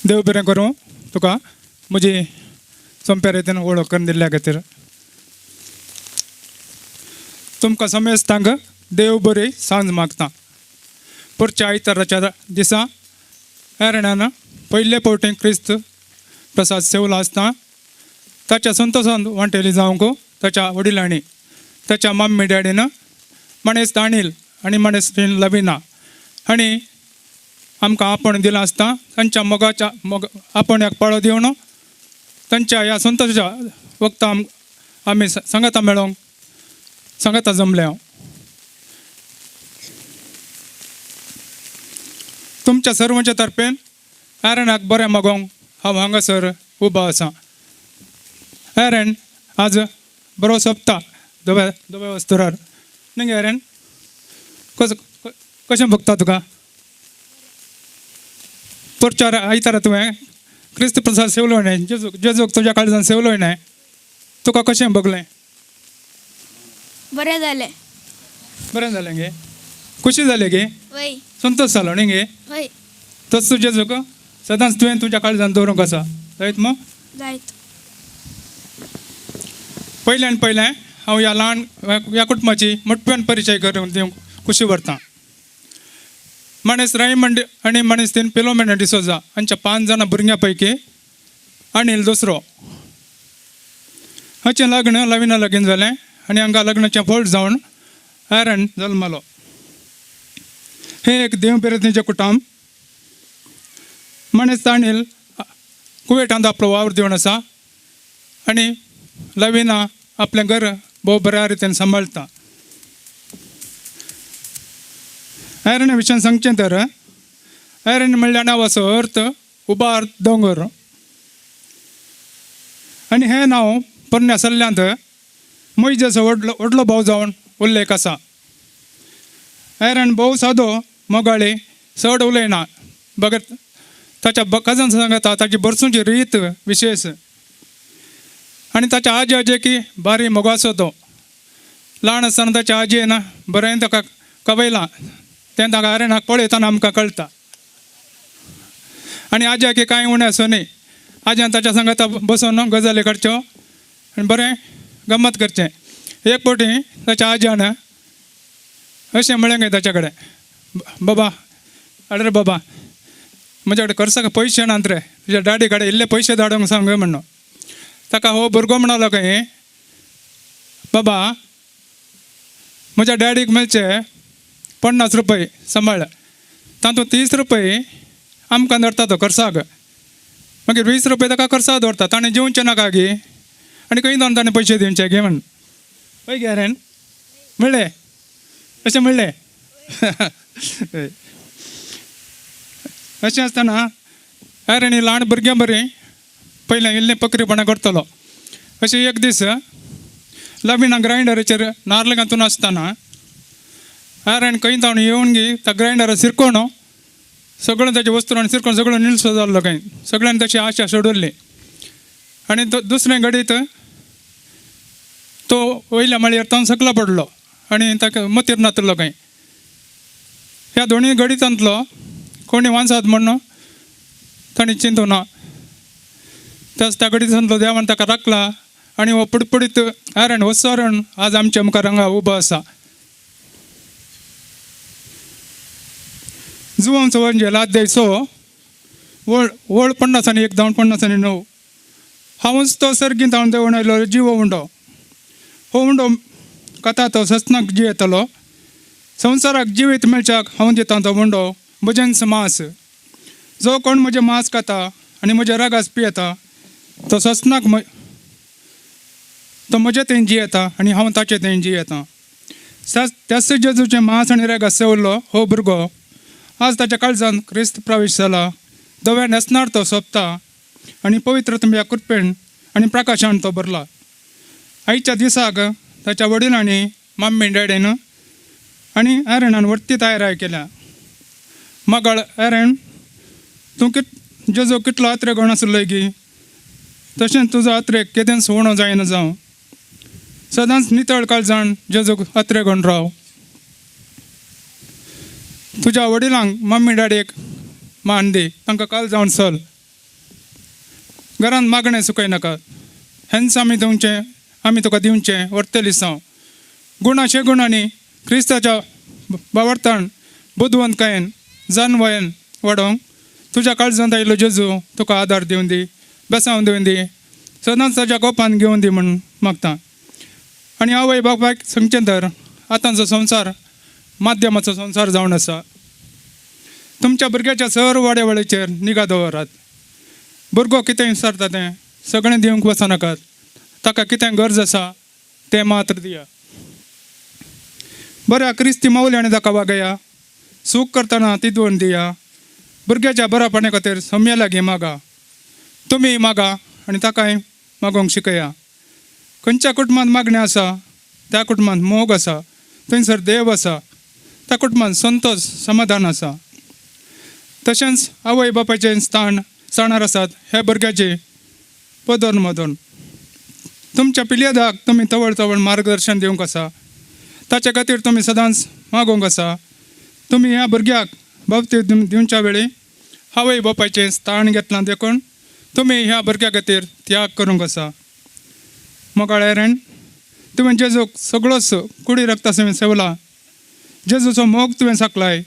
देव बरें करूं तुका म्हजी सोंप्या रितीन वळख करून दिल्ल्या खातीर तुमकां समेस्तांक देव बरी सांज मागता परच्या आयताराच्या दिसा हेरण्यान पयले फावटी क्रिस्त प्रसाद सेवलो आसता ताच्या संतोशान वांटेली जावंक ताच्या वडिलांनी ताच्या मम्मी डॅडीन मणेस अनिल आनी मणेस लविना आनी आमकां आपण दिलां आसता तांच्या मोगाच्या आपण्याक पाळो दिवन तांच्या ह्या संतोशाच्या वक्तां आमी सांगाता मेळोंक सांगाता जमले हांव तुमच्या सर्वांच्या तर्फेन हेरणाक बरें मागोवंक हांव हांगासर उबो आसा हेरण आज बरो सोंपता दोबे वस्तुरार न्ही हेरण कशें भोगता तुका परचार आयतारा तुवें क्रिस्त प्रसाद सेवलो न्हय जेजूक तुज्या काळजान सेवलोय न्हय तुका कशें भोगलें बरें जालें बरें जालें गे खुशी जाली गे वय संतोश जालो न्ही गे वय तस तूं जेजूक सदांच तुवें तुज्या काळजान दवरूंक आसा जायत मग जायत पयल्यान पयलें हांव ह्या ल्हान ह्या कुटुंबाची मोठ्यान परिचय करून दिवंक खुशी भरता मणेस रायमंड आनी मणेस तीन पिलोमेना डिसोजा हांच्या 5 जाणां भुरग्यां पैकी अनिल दुसरो हाचें लग्न लविना लगीन जालें आनी हांगा लग्नाचें फळ जावन हेरण जल्मलो हे एक देव बिरेतीचें कुटुंब मणेस अनिल कुवेटांत आपलो वावर दिवन आसा आनी लविना आपलें घर भोव बऱ्या रितीन सांबाळटा हेरण्या विशयान सांगचें तर हेरण्य म्हणल्या नांवाचो अर्थ उबार दोंगर आनी हें नांव पोरण्या सल्ल्यांत मोइजेचो व्हडलो भाव जावन उल्लेख आसा हेरण भोव सादो मोगाळी चड उलयना बगत ताच्या काजन सांगता ताची बरसूंची रीत विशेश आनी ताच्या आजी आजेकी बारी मोगाचो तो ल्हान आसतना ताच्या आजयेन बरें ताका कवयलां तें ताका हेरणाक पळयतना आमकां कळटा आनी आज्याकी कांय उणें असो न्ही आज्यान ताच्या सांगता बसून गजाली करच्यो आनी बरें गम्मत करचें एक फावटी ताच्या आज्यान अशें म्हळें गे ताच्या कडेन बाबा अरे बाबा म्हज्या कडेन खर्चाक पयशे नात रे तुज्या डॅडी कडेन इल्ले पयशे धाडूंक सांग म्हणून ताका हो भुरगो म्हणलो खंय बाबा म्हज्या डॅडीक मेळचे 50 रुपये सांबाळ तातूंत 30 रुपये आमकां धरता तो खर्चाक मागीर 20 रुपये ताका खर्चाक दवरता ताणें जेवचें नाका गे आनी खंय जावन ताणें पयशे दिवचे गे म्हण पळय गे हेरेन म्हणले अशें म्हणलें अशें आसतना एरणी ल्हान भुरग्यां बरें पयलें इल्लें पक्रीपणां करतलो. अशें एक दीस लविना ग्रांयडराचेर नारळ घालून आसतना एरण खंय जावन येवन गी त्या ग्रांयडरार शिरकोवन सगळ्यो ताचे वस्तू शिरकोवन सगळो निलसो जाल्लो खंय. सगळ्यांनी तशी आशा सोडली. आनी दुसरे घडीत तो वयल्या माळयेर तावन सकला पडलो आनी ताका मतीर नातलो खंय. ह्या दोनी घडीतांतलो कोणी वांसात म्हणून ताणें चिंतूं ना. त्याच त्या घडीतांतलो देवान ताका राखला आनी हो पुडपुडीत एरण वसोरण आज आमच्या मुखार हांगा उबो आसा. जुवांचो वंजेल अध्याय 6 वळ 50 आनी 1 जावन 50 आनी 9. हांवूच तो सर्गींत हांव देंवून आयलो जिवो उंडो. हो उंडो कथा तो सस्नाक जियेतलो. संवसाराक जिवीत मेळच्याक हांव दितां तो उंडो म्हजेंच मांस. जो कोण म्हजें मांस खाता आनी म्हज्या रागास पियेता तो सस्नाक तो म्हजे थंय जियेता आनी हांव ताचे थंय जियेतां. त्याच जेजूचें मांस आनी रेगास सेवल्लो हो भुरगो आज ताच्या काळजांत क्रिस्त प्रवेश जाला. धव्या न्हेसणार तो सोंपता आनी पवित्रत्म्या कृपेन आनी प्रकाशान तो भरला. आयच्या दिसाक ताच्या वडिलांनी मम्मी डॅडीन आनी एरणान वर्ती तयाराय केल्या. मगळ एरण तूं जेजो कितलो आत्रे गण आसलो गी तशेंच तुजो आत्रेक केदेंच उणो जायना जावं. सदांच नितळ काळजान जेजूक आत्रे गण राव. तुज्या वडिलांक मम्मी डॅडीक मान दी. तांकां काल जावन चल. घरांत मागणें सुकयनाकात. हेंच आमी तुका दिवचें वर्तेली साव. गुणाशे गुणांनी क्रिस्ताच्या बावर्तान बुदवंतकायेन जानवयेन वाडोवंक तुज्या काळजांत आयिल्लो जेजू तुका आदार दिवन दी, बेसांव दिवन दी, सदांच ताच्या कोपान घेवन दी म्हूण मागता. आनी आवय बापायक सांगचें तर आतांचो संवसार माध्यमाचो संवसार जावन आसा. तुमच्या भुरग्याच्या सर्व वाड्यावळीचेर निगा दवरात. भुरगो कितें विचारता तें सगळें दिवंक वचनाकात. ताका कितें गरज आसा तें मात्र दिया. बऱ्या क्रिस्ती माऊल्यानी ताका वागया. सूख करतना तिदवून दिया. भुरग्याच्या बरापणे खातीर सम्या लागीं मागा. तुमी मागा आनी ताकाय मागोवंक शिकया. खंयच्या कुटुंबांत मागणें आसा त्या कुटुंबांत मोग आसा. थंयसर देव आसा. त्या कुटुंबांत संतोश समाधान आसा. तशेंच आवय बापायचें स्थाणार आसात हे भुरग्याचे पदोन मदोन. तुमच्या पिलेदाक तुमी तवळ तवळ मार्गदर्शन दिवंक आसा. ताचे खातीर तुमी सदांच मागोवंक आसा. तुमी ह्या भुरग्याक बाबतीत दिवच्या वेळी आवय बापायचें स्थान घेतलां देखून तुमी ह्या भुरग्या खातीर त्याग करूंक आसा. मोगाळ एरण तुवें जेजूक सगळोच कुडी रक्तासेवें सेवला. जेजूचो मोग तुवें साकलाय.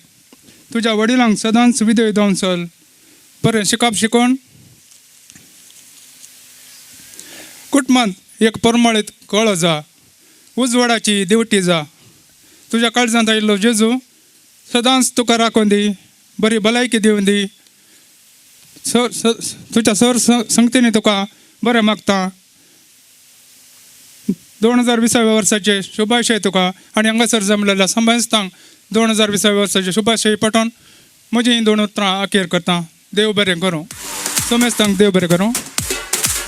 तुज्या वडिलांक सदांच विधेय जावन चल. बरें शिकप शिकोवन कुटुंबांत एक परमळीत कळो जा. उजवाडाची दिवटी जा. तुज्या काळजांत आयिल्लो जेजू सदांच तुका राखून दी. बरी भलायकी दिवन दी. तुज्या सर संगतींनी तुका बरें मागता. 2020 वर्साचे शुभाशय तुका आनी हांगासर जमलेल्या संभासतांक 2020 वर्साचे शुभाशय पटोवन म्हजी 2 उतरां अखेर करता. देव बरें करूं. सोमेस्तांक देव बरें करूं.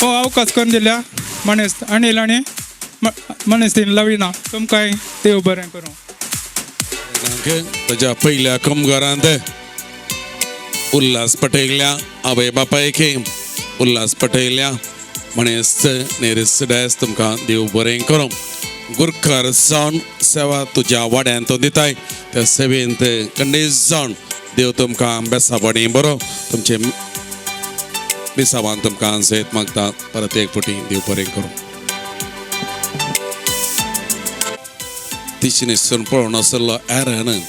हो अवकाश करून दिल्या मणेस्त अनिल आनी मणेस्तीन लविना तुमकांय देव बरें करूं. ताच्या पहिल्या कामगारांत उल्हास पटयल्या आवय बापायक उल्हास पटयल्या मणेस्त नेरिसडायस तुमकां देव बरें करूं. गुरकार जावन सेवा तुज्या वाड्यांत तो दिताय. त्या सेवेंत खंडीत जावन देव तुमकां बेसावणी बरो तुमचे बेसावान तुमकां सयत मागता. परत एक फावटी देव बरें करूं. तिची न्हिसून पळोवन आसलो एरन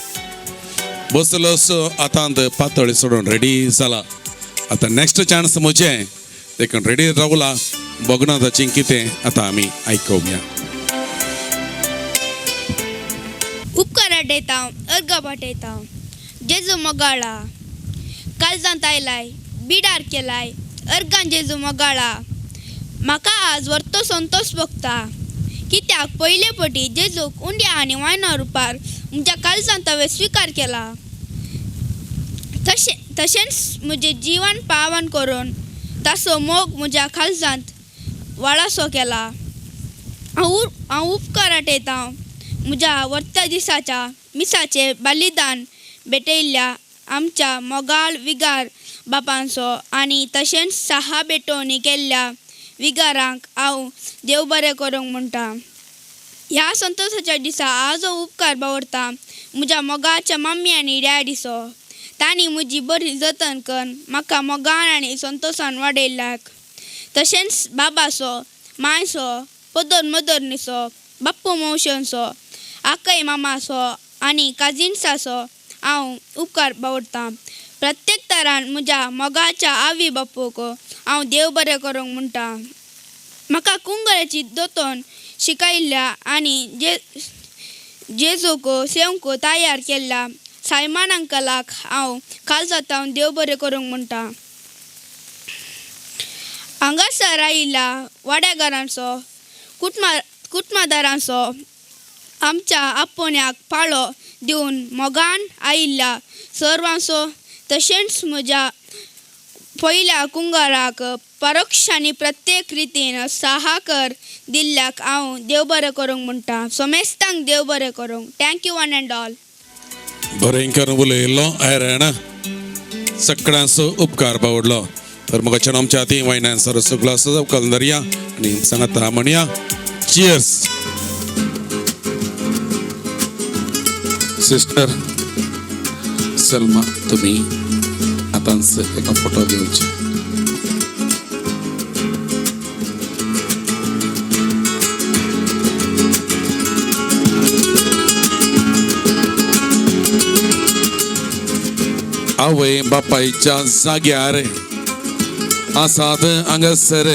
बसलो असो आतांत पातळी सोडून रेडी जाला. आतां नेक्स्ट चान्स म्हजें देखून रेडी रावला. बघना ताचें कितें आतां आमी आयकुया. उपकार आडयता अर्घ पाठयता. जेजू मोगाळा काळजांत आयलाय बिडार केलाय. अर्गान जेजू मोगाळा म्हाका आज वर्तो संतोष भोगता. कित्याक पयले पटी जेजूक उंड्या आनी वायना रुपार म्हज्या काळजांत हांवें स्विकार केला. तशेंच म्हजें जिवन पावन करून ताचो मोग म्हज्या काळजांत वाळासो केला. हांव उपकार आठयता म्हज्या वर्ता दिसाच्या मिसाचे बलिदान भेटयल्ल्या आमच्या मोगाळ विगार बापांचो आनी तशेंच 6 बेटोनी केल्ल्या विगारांक हांव देव बरें करूंक म्हणटा. ह्या संतोशाच्या दिसा हाजो उपकार बावरता म्हज्या मोगाच्या मम्मी आनी डॅडीचो. तांणी म्हजी बरी जतन करून म्हाका मोगान आनी संतोशान वाडयल्याक. तशेंच बाबाचो, मायचो, पदर मदरनीचो, बाप्पू मौशनचो, आकय मामाचो आनी काजिन्साचो हांव उपकार बावरता. प्रत्येक तरान म्हज्या मोगाच्या आवय बापूक हांव देव बरें करूंक म्हणटा. म्हाका कुंगराची दोतोन शिकयल्ल्या आनी जेजूक सेवंक तयार केल्ल्या सायमान अंकलाक हांव काळजांत देव बरें करूंक म्हणटा. हांगासर आयिल्ल्या वाड्यागारांचो, कुटुंबदारांचो आमच्या आपोण्याक पाळो दिवन मोगान आयिल्ल्या सर्वांचो तशेंच म्हज्या पयल्या कुंगाराक परोक्षांनी प्रत्येक रितीन साहकार दिल्ल्याक हांव देव बरें करूंक म्हणटा. सोमेस्तांक देव बरें करूंक. Thank you one end all. बरें करून उलयलो एरन सगळ्यांचो उपकार बावडलो. तर मुखाच्या आमच्या हाती वायनान सरसो ग्लास उखलून धरया आनी सांगाता म्हणया चियर्स. सिस्टर सलमा तुम्ही आतांच एका फोटो घेवचे. आवय बापायच्या जाग्यार आसात हांगासर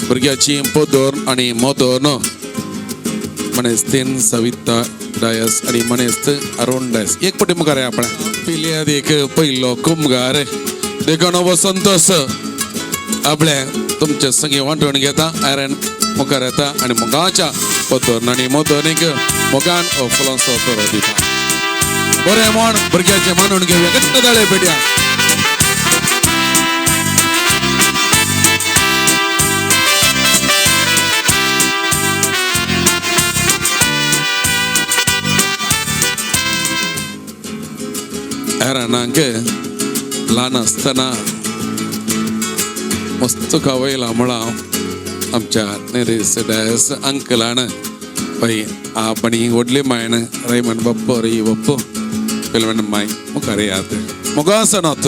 भुरग्याची पोदोर आनी मोदोन मनेस्तीन सविता डायस आनी मनेस्त अरुण डायस. एक पटी मुखार आपण पिल्याद एक पयलो कुमगार देखो नवो संतोष आपल्या तुमचे संगी वांटून घेता. आयरन मुखार येता आनी मोगाच्या पोदोर आनी मोदोनीक मोगान फुलांचो तोरो दिता. बरें म्हण भुरग्याचे मानून घेवया. घट्ट ताळे पेटया. एरानांक ल्हान आसतना मस्त खावयला म्हळां आमच्या नेरेस डायस अंकलान पळय आपणी व्हडली मायण रैमन बप्पो रे बप्पो पेलवण माय मुखार येयात. मोगासनात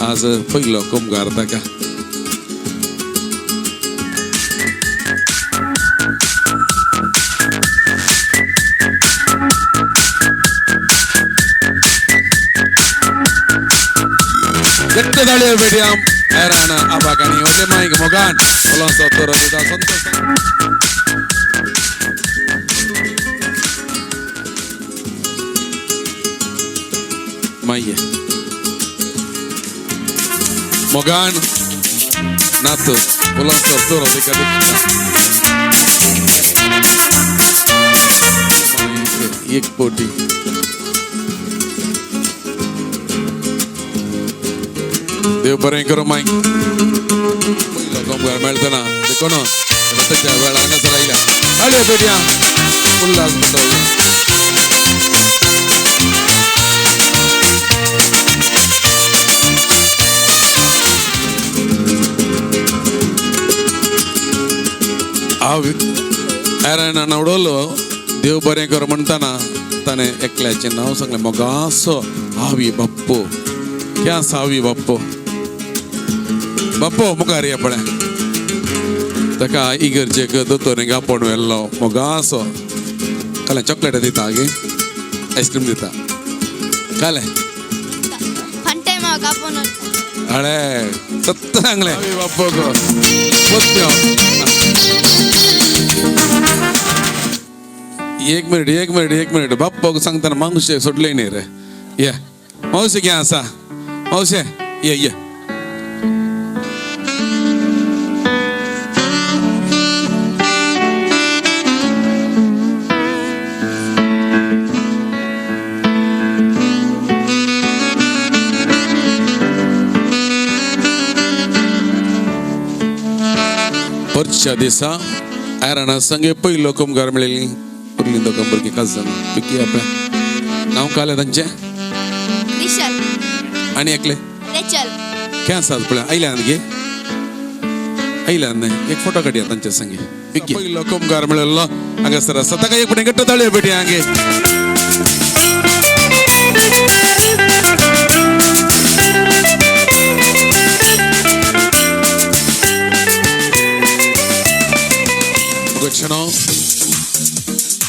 आज पयलो कुमगार ताका. घट्ट ताळयो पेटया. एरान आबाक आनी व्हडले मायक मोगान फुलांचो तोरो दिता. संतोष माये मोगान नात फुलांचो तोरो दिता. एक पोटी देव बरें करूं माय. पयलो कुमगार मेळटना देखून त्याच्या वेळा हांगासर आयल्या. ताळयो पेटया. उल्हास म्हणटा हांव एरानान उडोलो देव बरें कर म्हणटना ताणें एकल्याचें नांव सांगलें मोगासो आवी बाप्पो. क्या सावी बाप्पो बाप्पो मुखार या पळय. ताका इगर्जेक दोतोरीक आपोवन व्हेल्लो मोगासो. काले चॉकलेट दिता गे आयस्क्रीम दिता काले अळे सत्त सांगले बाप्पो गो पोत्यो. एक मिनिट बाप्पाक सांगतना मावशे सोडले न्ही रे. या मावशे कितें आसा मावशे ये आजच्या दिसा ॲरना संगे पयलो कुमगार मेळिल्ली उरली दोगां भुरगीं काजन पिकी आपल्या नांव काले तांचे विशाल आनी एकले रेचल क्या आसात पळय आयल्यान गे आयल्यान न्हय एक फोटो काडया तांचे संगे पिकी पयलो कुमगार मेळिल्लो हांगासर आसा ताका एक फुडें गट्ट ताळयो पेटी हांगे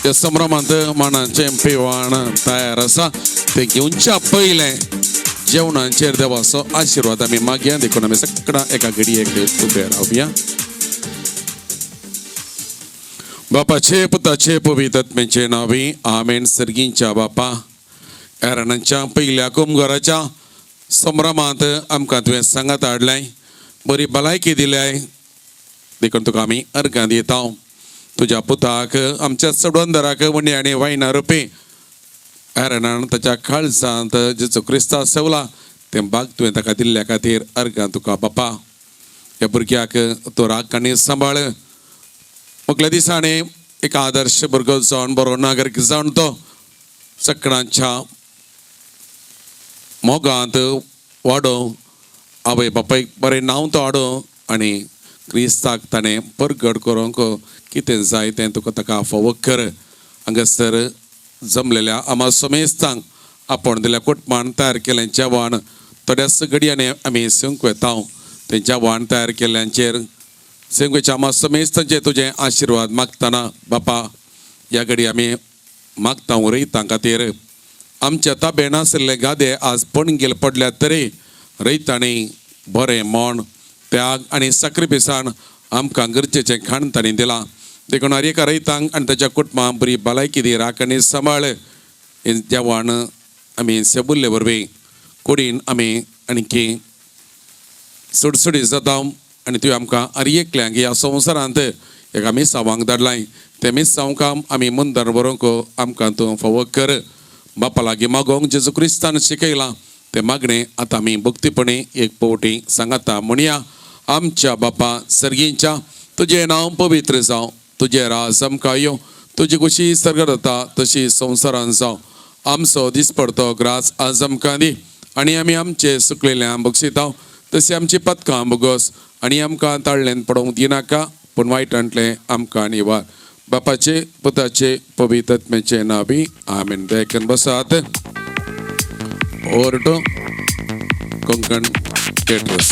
त्या संभ्रमांत मानाचें पिवाण तयार आसा ते घेवच्या पयलें जेवणाचेर देवाचो आशिर्वाद आमी मागया देखून आमी सगळ्यां एका घडयेक उबे रावया. बापाचे पुताचे पवित्र आत्म्याचे नांवी आमेन. सर्गींच्या बापा ॲरनाच्या पयल्या कुमगाराच्या संभ्रमांत आमकां तुवें सांगात हाडलें बरी भलायकी दिल्याय देखून तुका आमी अर्गां दिता. तुज्या पुताक आमच्या सडवंदराक वणी आनी वायना रुपी ॲरनान ताच्या काळजांत जेचो क्रिस्ता सेवला तें भाग तुवें ताका दिल्ल्या खातीर अर्गां तुका बापा. ह्या भुरग्याक तो राग आनी सांबाळ मुखल्या दिसांनी एक आदर्श भुरगो जावन बरो नागरीक जावन तो सगळ्यांच्या मोगांत वाडो आवय बापायक बरें नांव तो हाडो आनी क्रिस्ताक ताणें परगट करूंक कितें जाय तें तुका ताका फावो कर. हांगासर जमलेल्या आमा समेस्तांक आपण दिल्या कुटुंबान तयार केलें जेवण थोड्याच घडयांनी आमी सेवंक वेता. तें जेवण तयार केल्ल्यांचेर सेवंकेच्या आमा समेस्तांचेर तुजें आशिर्वाद मागतना बापा ह्या घडी आमी मागता रयतां खातीर आमच्या ताबेन आशिल्ले गादे आज पणगेल पडल्यात तरी रयतांनी बरें मोण त्याग आनी साक्रिफिसांत आमकां गरजेचें खाण तांणी दिलां. देखून हर एका रयतांक आनी ताच्या कुटुंबाक बरी भलायकी दी राख आनी सांबाळ. हें जेवण आमी सेबुल्ले वरवीं कुडीन आमी आणकी सुडसुडीत जाता आनी तुवें आमकां हर एकल्यांक ह्या संवसारांत एक मिसावांक धाडलां त्या मिसांवांक आमी मुंदर व्हरूंक आमकां तूं फावो कर. बापा लागीं मागोवंक जेजू क्रिस्तान शिकयलां तें मागणें आतां आमी भक्तीपणी एक पावटी सांगाता म्हणया. आमच्या बापा सर्गींच्या तुजें नांव पवित्र जावं तुजें राज आमकां यो तुजी कुशी सर्ग जाता तशी संवसारांत जावं. आमचो दिसपडतो ग्रास आज आमकां दी आनी आमी आमचे सुकलेल्यांक बक्षिता तशी आमची पथकां बोगोस आनी आमकां ताळ्ळेन पडोवंक दिनाका पूण वायटांतलें आमकां निवार. बापाचे पुताचे पवित्र आत्म्याचे नांवी आमेन. देखून बसात. Over to Konkan theatres.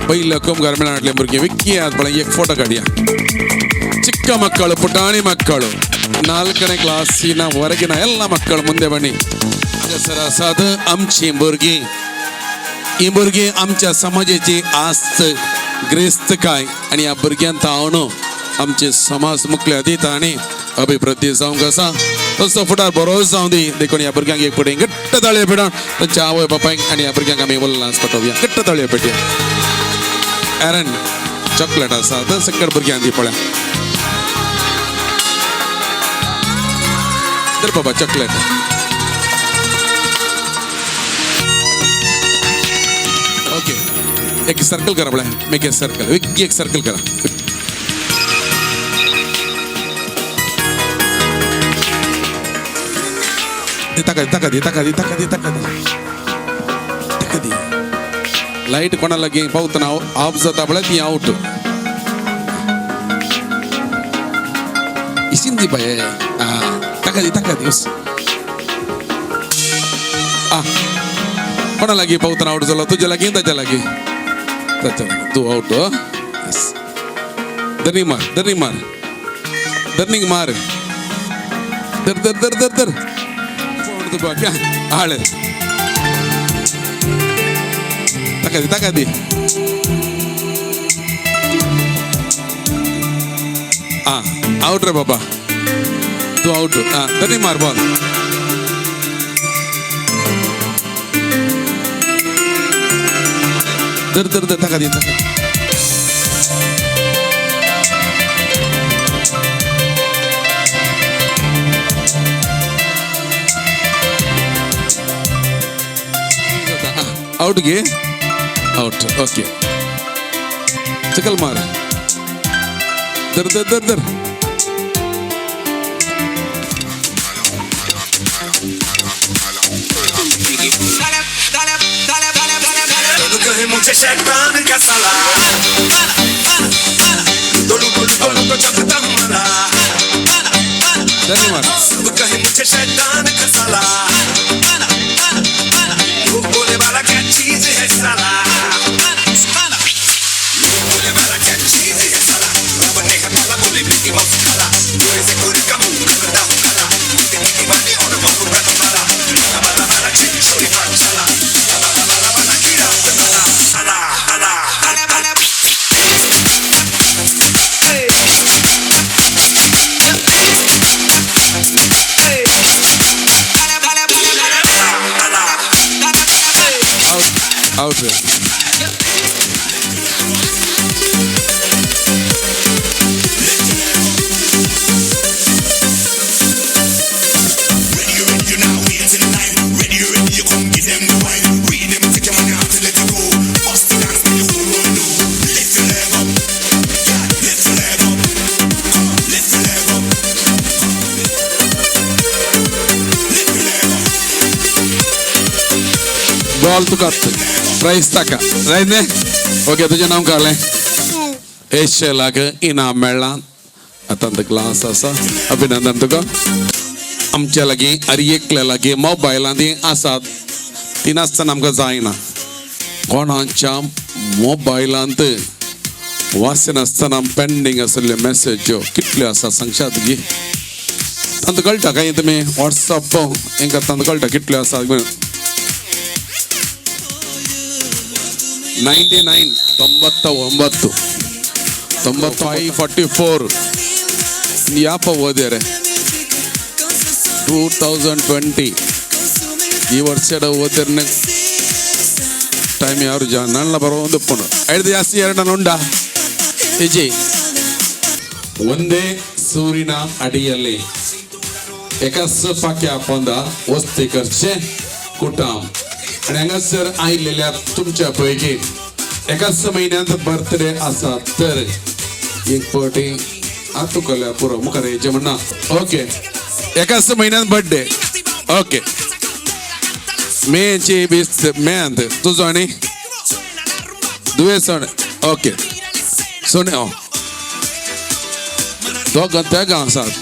पयल्या कुमगार मेळांतले भुरगे विक्की आत पळय एक फोटो काडया. ಚಿಕ್ಕ ಮಕ್ಕಳು ಪುಟಾಣಿ ಮಕ್ಕಳು 4ನೇ ಕ್ಲಾಸಿನ ಹೊರಗಿನ ಎಲ್ಲ ಮಕ್ಕಳು ಮುಂದೆ ಬನ್ನಿ. सरासाद आमची भुरगीं ही भुरगीं आमच्या समाजाची आस्त ग्रेस्त काय आनी ह्या भुरग्यांक हांव आमचे समाज मुखल्या दिता आनी अभिवृद्धी जावंक आसा तसो फुडार बरो जावं दी. देखून ह्या भुरग्यांक एक फुडें घट्ट ताळयो पेटोवन तांच्या आवय बापायक आनी ह्या भुरग्यांक आमी उल्हास पाठोवया. घट्ट ताळयो पेटया. एरन चॉकलेट आसा तर सगळ्या भुरग्यांक दी पळय. तर बाबा चॉकलेट. ओके एक सर्कल करा पळय. Make a circle. एक सर्कल करा. ताका दी लाईट कोणा लागी पावतना ऑफ जाता पळय ती आउट. इसिन दी बाय. ताका दी कोणा लागी पावतना आउट जालो तुज्या लागी ताच्या लागी तू आउट. दर्निंग मार. दर आळ ताका दी. आउट रे बाबा तू आउट. दर्निंग मार बॉल. दर ताका दी. आउट गे आउट. ओके चिकल मार दर दर दर दर मुझे शैतान का साला दोनों को जगता हूँ मला धन्यवाद सब कहे मुझे शैतान का साला वो बोले वाला क्या चीज है साला वो बोले वाला क्या चीज है साला बने का काला बोले मिट्टी माउस खाला जो ऐसे कोई का मुंह करता हूँ काला तेरी दीवानी और बहुत बड़ा माला वाला वाला चीज छोड़ी मार साला वाला वाला कीड़ा साला साला साला out बॉल तुका प्राइस ताका राईट न्ही ओके तुजें नांव काळें एशेलाक इनाम मेळ्ळां आतां तो क्लास आसा अभिनंदन तुका आमच्या लागीं एकल्या लागीं मोबायलां ती आसात ती नासतना आमकां जायना कोणाच्या मोबायलांत वाचनासतना पेंडींग आसल्ल्यो मेसेज्यो कितल्यो आसा सांगशात गी तांकां कळटा काय तुमी वॉट्सअप हेंकां तांकां कळटा कितल्यो आसा 99 99 9544 ಯಾಪ ಓದ್ಯಾರೆ 2020 ಈ ವರ್ಷದ ಓದಿರ್ನ ಟೈಮ್ ಯಾರು ನನ್ನ ಬರೋ ಒಂದು ಪುಣ ಐದು ಜಾಸ್ತಿ ಎರಡನ್ನ ಉಂಡ ವಿಜಯ್ ಒಂದೇ ಸೂರಿನ ಅಡಿಯಲ್ಲಿ एकाच पाक्या पंदा वस्ती करचे कुटाम आणि हांगासर आयिल्ल्या तुमच्या पैकी एकाच महिन्यात बर्थडे आसा तर एक पावटी आतुकल्या पुरो मुखार येचें म्हणना ओके एकाच महिन्यात बर्थडे ओके मेची 20 मेंत तुजो आनी दुयेंसण ओके सोने दोग तेगा आसात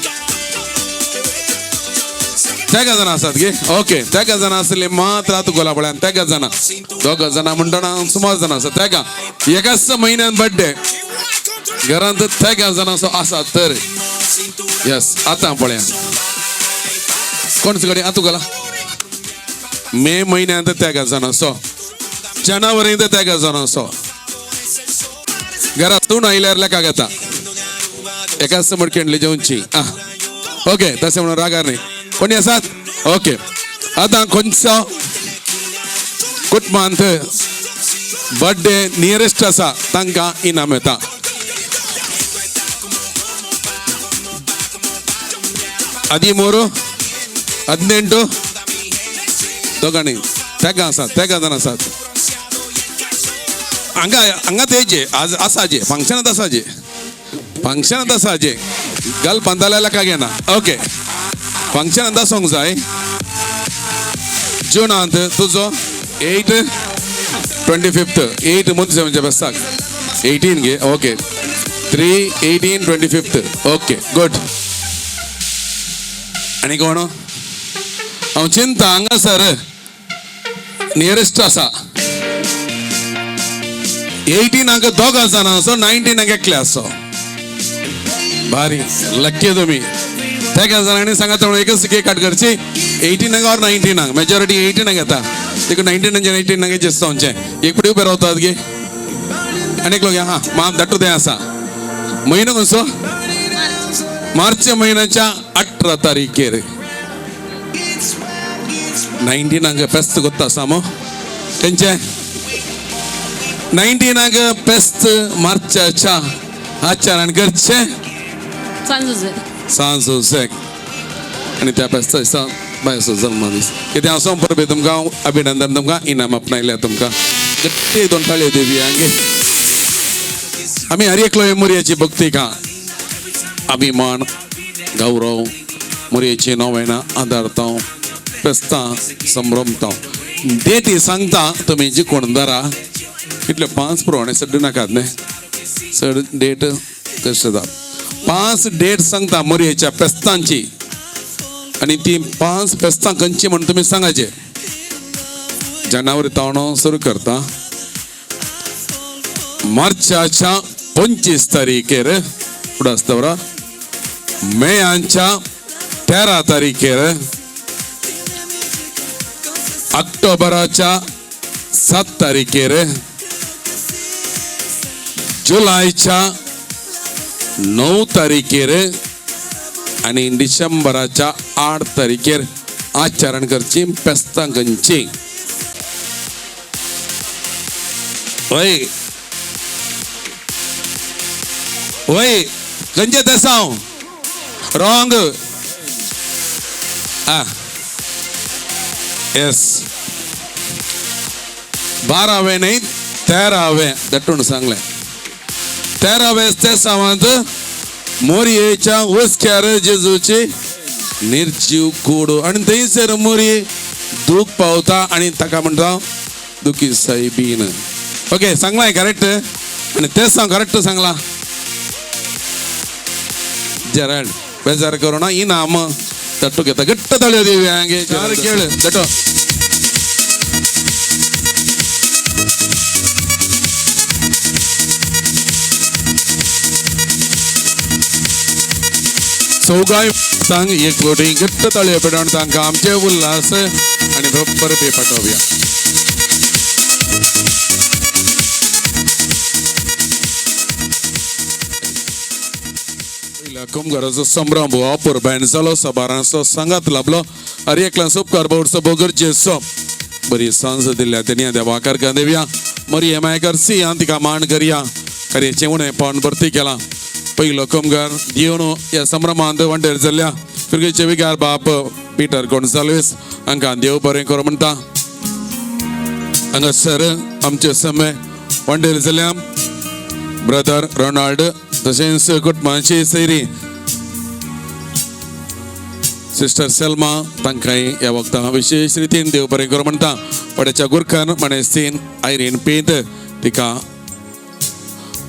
तेगा जाणां आसात गे ओके तेगा जाणां आसली मात्र आतुकोला पळय तेगा जाणां दोग जाणां म्हणटना सुमार जाणां आसा तेगा एकाच म्हयन्यान बर्थडे घरांत तेगा जाणां सो आसा तर यस आतां पळया कोण कडेन आतुकोला मे म्हयन्यांत तेगा जाणां सो जानेवारींत तेगा जाणां सो घरातून आयल्यार लेखा घेता एकाच मडकेंडली जेवची ओके तशें म्हणून रागार न्ही कोणी आसात ओके आतां खंयचो कुटुंबांत बर्थडे नियरेस्ट आसा तांकां इनाम येता आदी मोरू 18 दोगांनी तेगा आसात तेगा जाण आसात हांगा तेजे आज आसा जे फंक्शनांत आसा जे फंक्शनांत आसा जे गल पंदाल्या लेखा घेना ओके फंक्शनांत आसूंक जाय जुनांत तुजो 8/25 8 मुद्दे म्हणजे बेसाक 18 गे ओके 3/18/25 ओके गुड आनी कोण हांव चिंता हांगासर नियरेस्ट आसा 18 दोगा जाणां असो 19 एकले असो भारी लक्की तुम्ही तेका जाणांनी सांगा म्हणून एकच केक कट करची 18 और 19 मेजॉरिटी 18 घेता देखो 19 आणि 19 जे सोंचे एक पडी उभे रावतात गे अनेक लोक हा मा दट्टू ते आसा महिनो कसो मार्च महिन्याच्या 18 तारीखेर 19 फेस्त गोत्ता सामो तेंचे 19 फेस्त मार्चाच्या आचरण करचे सांजुसेक आणि त्या फेस्त दिसा बायसो जल्म दीस कितें असो परबे तुमकां अभिनंदन तुमकां इनाम आपणायल्या तुमकां गट्टे दोन ताळयो देवी हांगे आम्ही हरियकलोय मोरयाची भक्ती का अभिमान गौरव मोरयेचे नवेना आदारता पेस्ता संभ्रमता डेटी सांगता तुम्ही जी कोण दरा इतले 5 प्रमाणे सड्ड नाकात न्ही सड डेट कशें जाता 5 डेट सांगता मोरयेच्या पेस्तांची आणि ती 5 पेस्तां खंयची म्हणून तुम्ही सांगायचे जानेवारी तावणो सुरू करता मार्चाच्या 25 तारीखेर पुढे असता बरं मेयांच्या 13 तारीखेर ऑक्टोबराच्या 7 तारीखेर जुलैच्या 9 तारीखेर आणि डिसेंबराच्या 8 तारीखेर आचरण करची पेस्तां खंयची वय वय खंयचे देसाव रॉंग येस 12वें नाही 13वें दटून सांगले 13वें ते सावंत मोरयेच्या उस्क्यार जेजूची निर्जीव कूड आणि थंयसर मोरये दूख पावता आणि ताका म्हणटा दुखी सायबीन ओके सांगलाय करेक्ट आणि तेच सांग करेक्ट सांगला जराड बेजार करू ना इनाम तट्टू घेता घट्ट तळ्यो देवी हांगे चार केळ तटो चौगाय सांग एक कोटी घट्ट तळ्यो पेडोन तांकां आमचे उल्हास आणि बरोबर बे पाठवया कुमगाराचो संभ्रम हो पुरबायन जालो सबारांचो सांगात लाभलो हरियेकलांचो उपकार बोडचो गरजेचो बरी सांज दिल्या तेणी देवाकार देवया मरी एमायकर सी तिका मान करया कार्याचें उणें पावन भरती केला पयलो कुमगार दिवन ह्या संभ्रमांत वंडेर जाल्ल्या फिरगेचे विकार बाप पिटर गोन्साल्वीस हांकां देव बरें करूं म्हणटा हांगासर आमचे समय वंडेर जाल्ल्या ब्रदर रोनाल्ड तशेंच कुटुंबाची सैरी सिस्टर सेल्मा तांकांय ह्या वखदां विशेष रितीन देव बरें करूं म्हणटा वड्याच्या गुरकार मणेस्तीन आयरीन पेंत तिका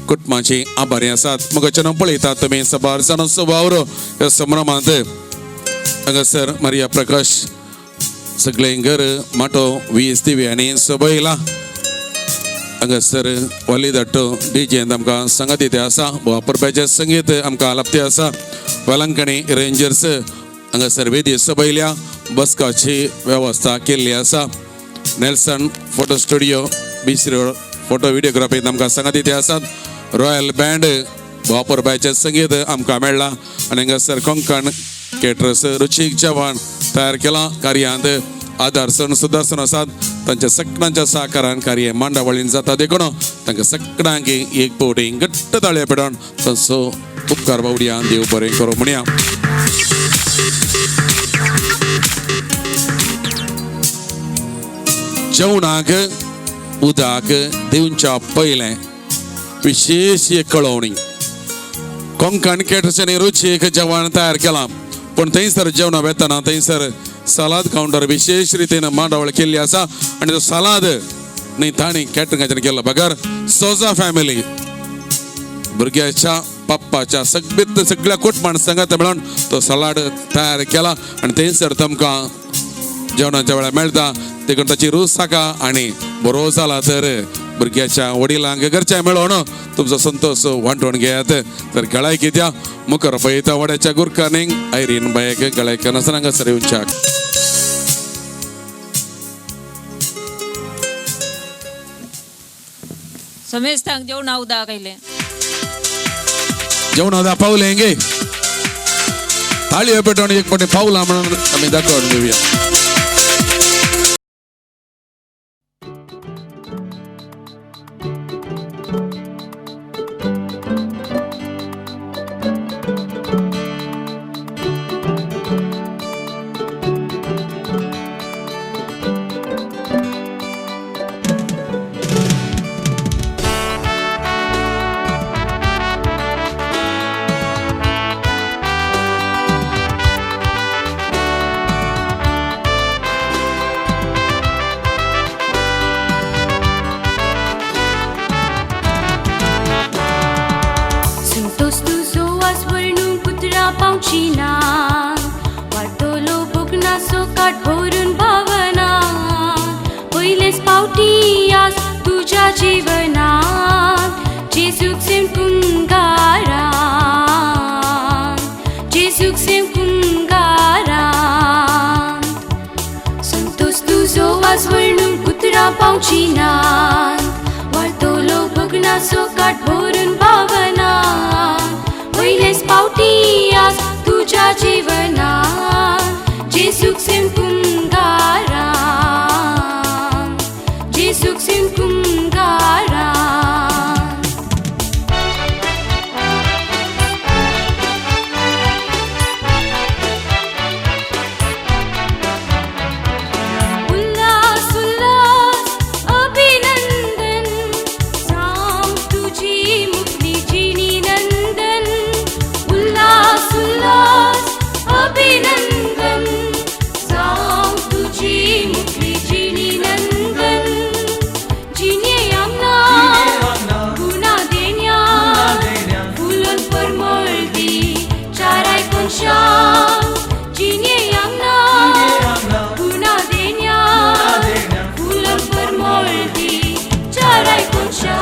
कुटुंबाची आभारी आसात मगच्यान पळयतात तुमी सबार सणाचो वावरो ह्या संभ्रमांत हांगासर मारिया प्रकाश सगळे घर माटो 20 दिव्यांनी सोबयला हांगासर वाली धाट्टो डीजे आमकां सांगात येते आसा वापरप्याचे संगीत आमकां लाभते आसा वेलंकणी रेंजर्स हांगासर वेदी सोबयल्या बसकाची वेवस्था केल्ली आसा Nelson photo studio beach road photo व्हिडिओग्राफीत आमकां सांगात येते आसात रॉयल बँड वापरप्याचे संगीत आमकां मेळ्ळा आनी हांगासर कोंकण केटरर्स रुचीक जेवण तयार केलां कार्यांत आदारसन सुदर्शन आसात तांच्या सगळ्यांच्या सहकारान कार्य मांडावळीन जाता देखून तांकां सगळ्यांक एक पोटी घट्ट ताळे पेडोन तसो उपकार बावडया देव बरें करूं म्हणया जेवणाक उदक दिवच्या पयलें विशेष एक कळवणी कोंकण केटरर्सांनी रुचीक जेवण तयार केलां पण थंयसर जेवणां वेतना थंयसर सलाद काउंटर विशेष रितीन मांडावळ केल्ली आसा आनी तो सलाद न्ही ताणी कॅटरिंगाच्यान केला बगर सोजा फॅमिली भुरग्याच्या पप्पाच्या सगळ्या कुटुंबान संगत मेळून तो सलाड तयार केला आनी थंयसर तुमकां जेवणाच्या वेळार मेळटा देखून ताची रूच आका आनी बरो जाला तर भुरग्याच्या वडिलांक घरच्या मेळोन तुमचो संतोष वांटून घेयात तर गळाय कित्या मुखार पळयता वड्याच्या गुरकानीक आयरीन बायक गळायक नसरांक सर येवच्याक समेस्तांक जेवणा उदक आयलें जेवण पावले गे ताळयो पेटोवन एक फावटी पावला म्हणून आमी दाखोवन घेवया पावची ना वाटोलो बुकना सोकाट भरून भावना पयलेच पावटी आज तुझ्या जीवनात जेजूक सेमकून गारा जेजूक सेमकून गारा संतोष तुझो वाज वर्णून कुत्रा पावची ना वाटोलो बुकना सोकाट भरून भावना पयलेच पावटी आज तुझ्या जीवनात जेजूक सेमकून गारा जेजूक सेमकून गारा उल्हास उल्हास अभिनंदन सांग तुझी मुक्तीची नंदन उल्हास उल्हास अभिनंदन सांग तुझी मुक्तीची नंदन जिने आमना गुना देण्या फुलन परमळदी चाराय कोनशा जिने आमना गुना देण्या फुलन परमळदी चाराय कोनशा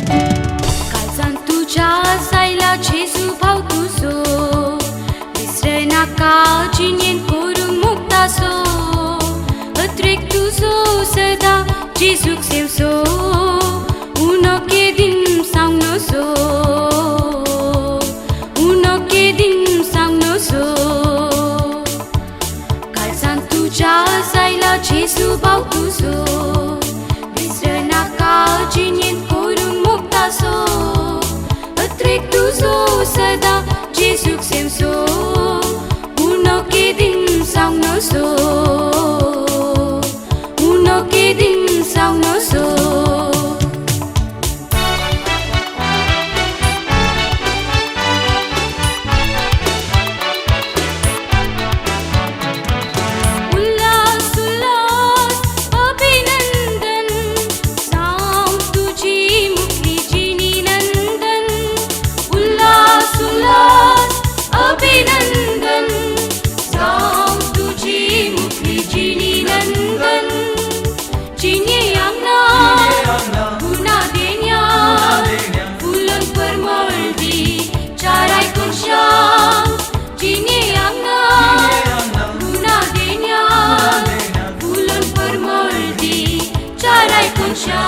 काळजान तुझ्या जायला जेजू भाव तुझो विसर नाका जिणेन करूंक मुक्तासो अत्रेक तुझो सदा जेजूक सेवसो उनो केदीन सांग नसो उनो केदीन सांग नसो काळजान तुझ्या जायला जेजू भाव तुझो विसर नाका जिणेन करूंक मुक्तासो अत्रेक तुझो सदा जेजूक सेवसो उनो केदीन सांग नसो उनो केदीन सांग नसो उल्हास उल्हास अभिनंदन सांग तुझी मुक्तीची नंदन उल्हास उल्हास अभिनंदन सांग तुझी मुक्तीची नंदन जिने आमना गुना देण्या फुलन परमळदी चाराय कोनशा जिने आमना गुना देण्या Phulan परमळदी चाराय कोनशा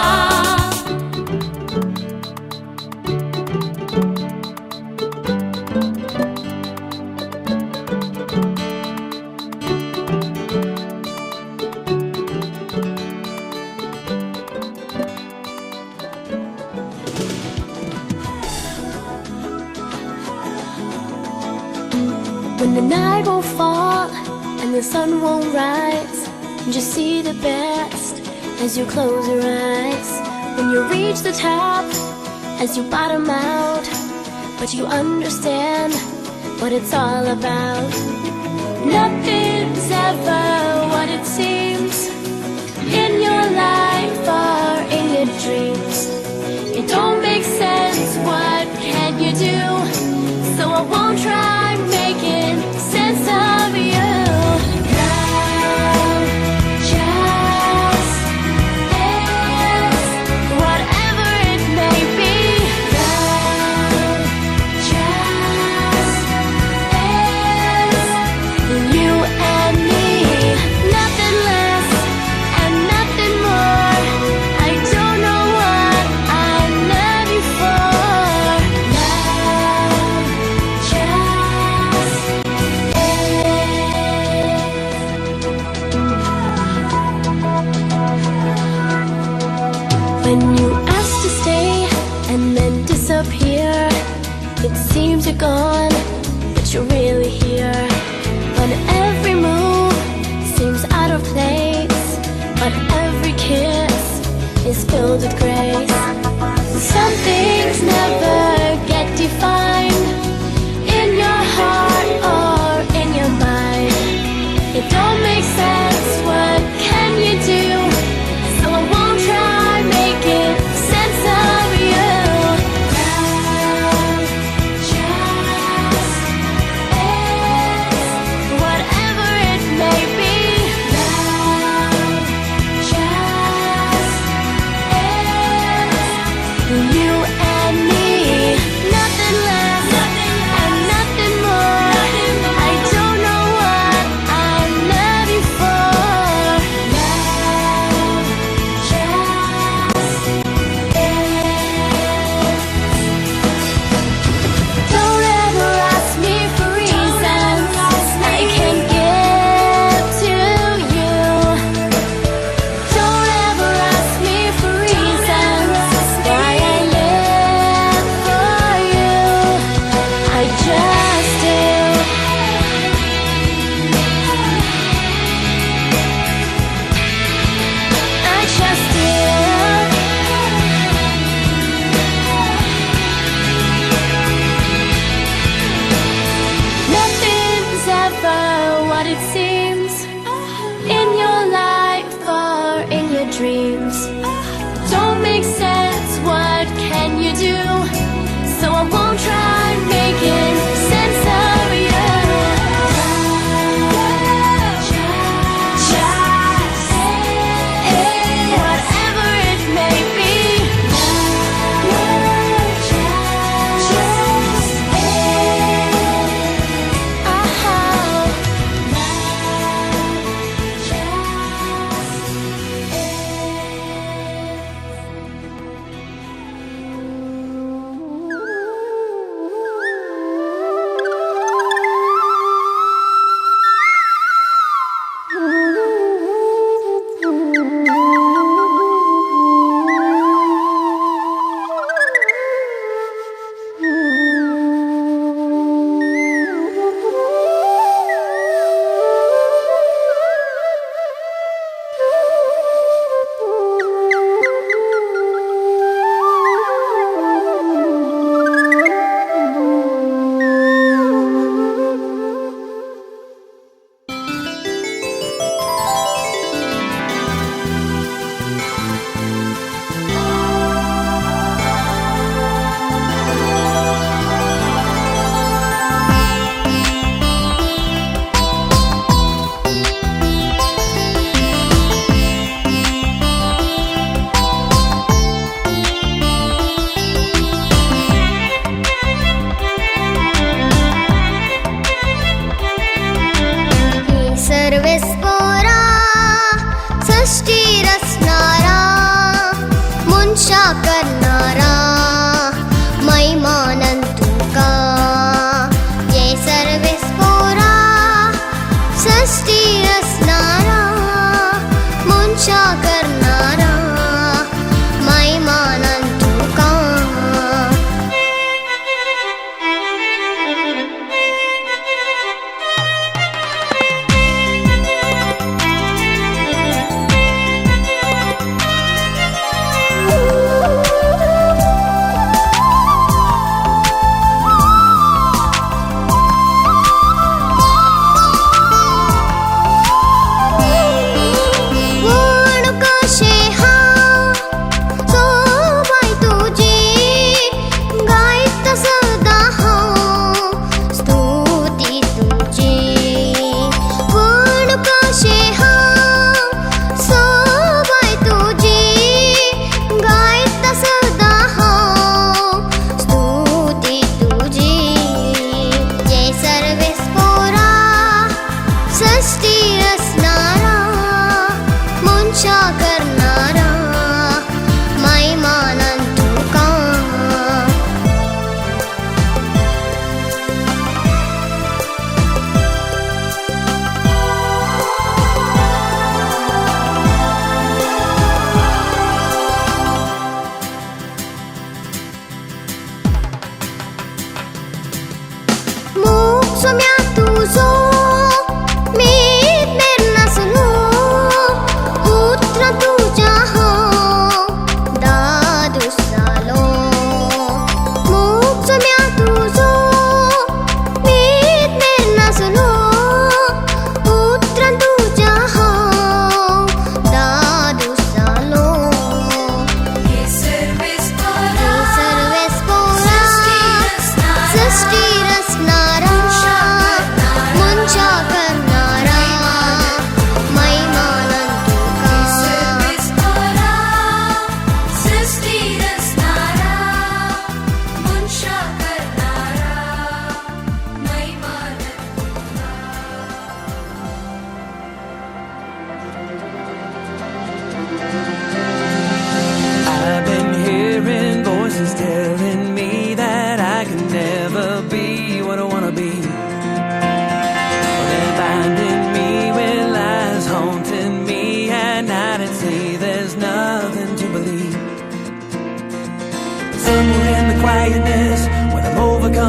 When the night won't fall and the sun won't rise, just see the best as you close your eyes. When you reach the top, as you bottom out, but you understand what it's all about. Nothing's ever what it seems in your life or in your dreams. It don't make sense, what can you do? So I won't try making sense of you. Love just is whatever it may be. Love just is you and me. Nothing less and nothing more. I don't know what I love you for. Love just when you ask to stay and then disappear, it seems you're gone, but you're really here. When every move seems out of filled with grace. Some things never get defined in your heart or in your mind. It don't make sense, what can you do? So I won't try making sense of you. Love just is, whatever it may be. Love just is.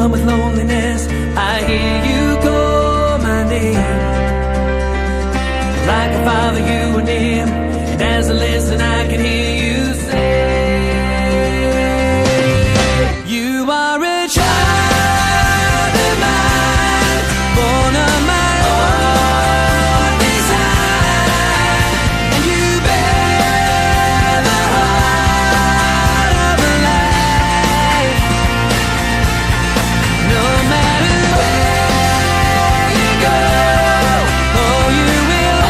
overcome with loneliness, I hear you call my name. Like a father, you are near, and as I listen, I can hear you say, you are a child of mine, born of my own design, and you bear the heart of a life. No matter where you go, oh, you will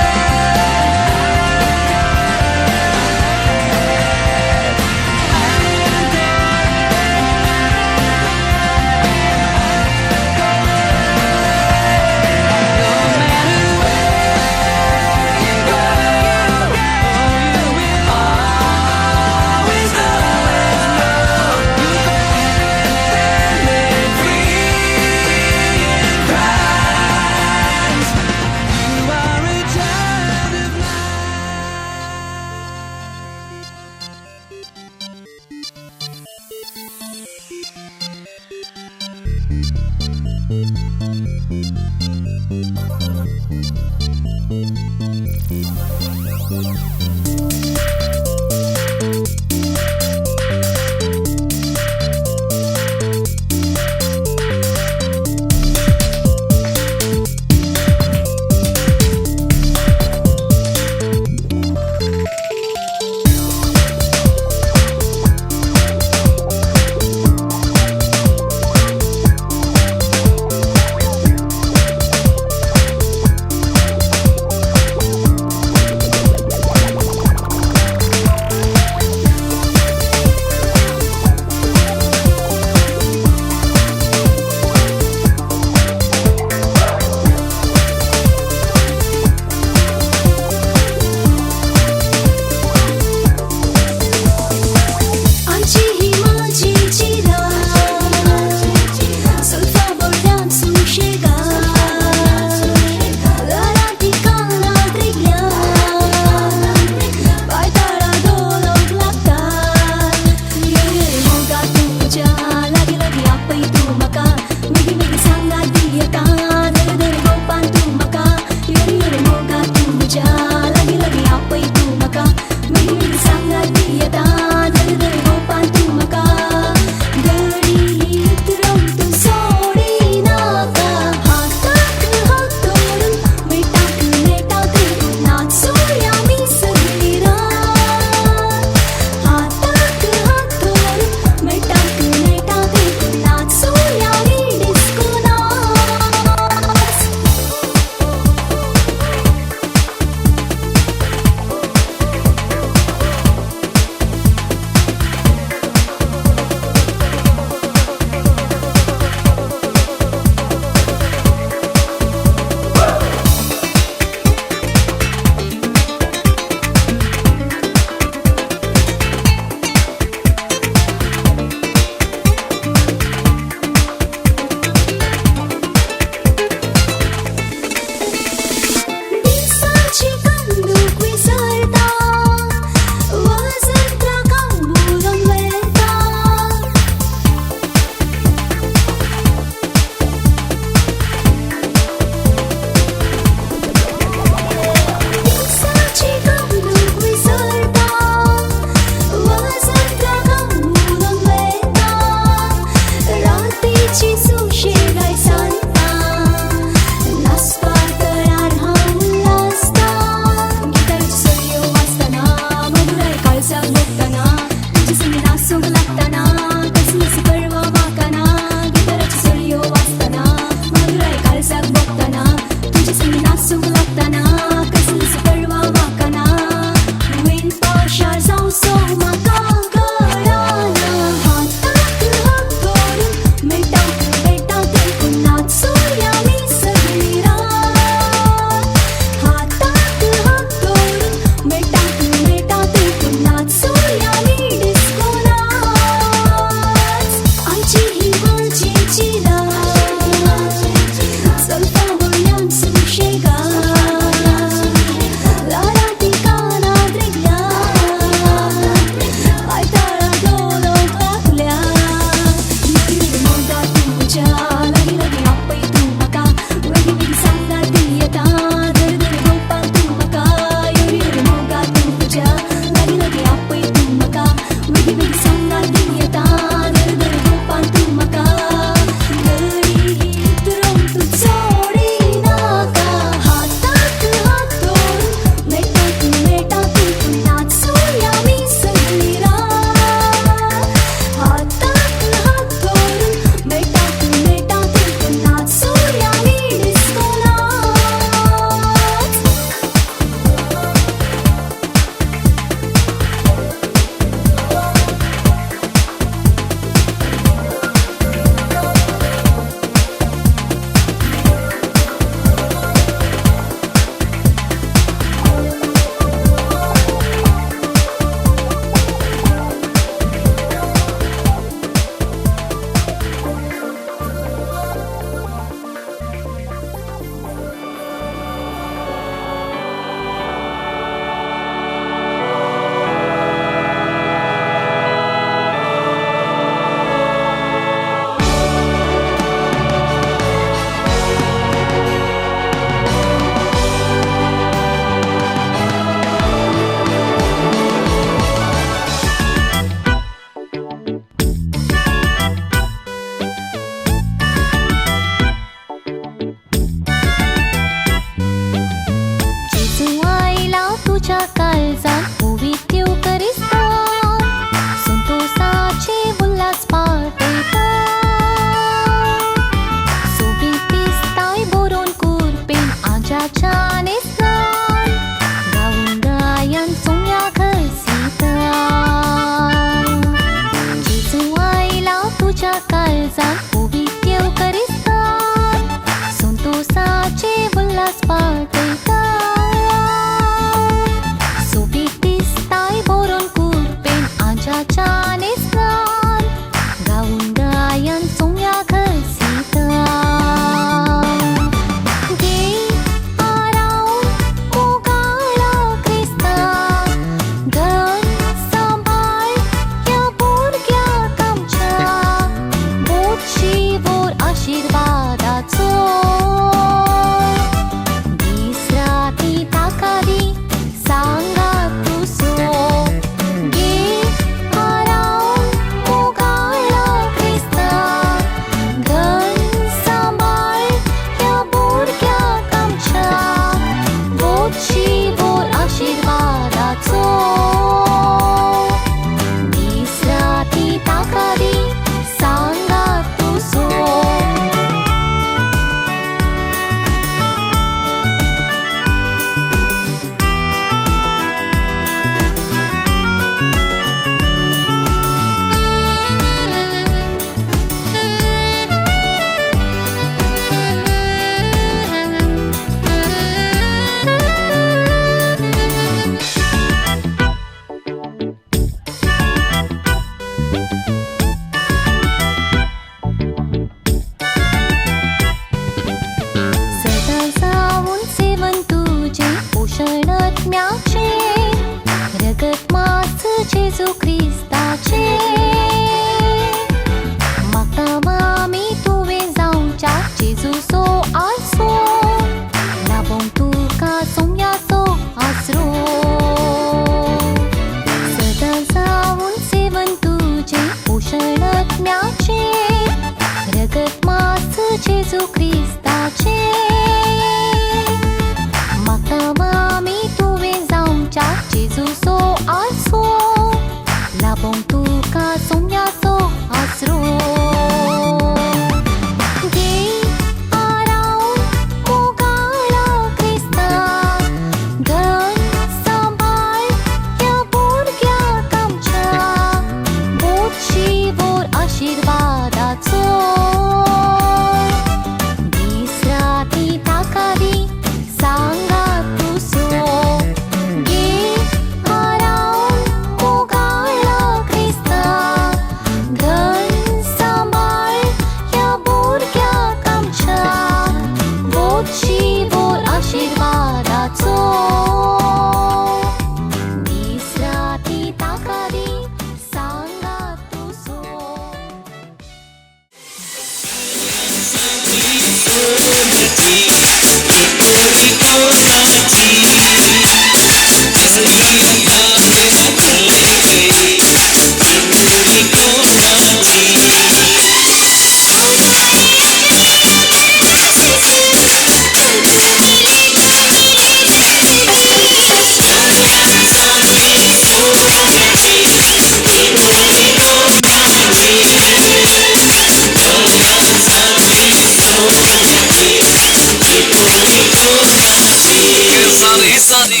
सारी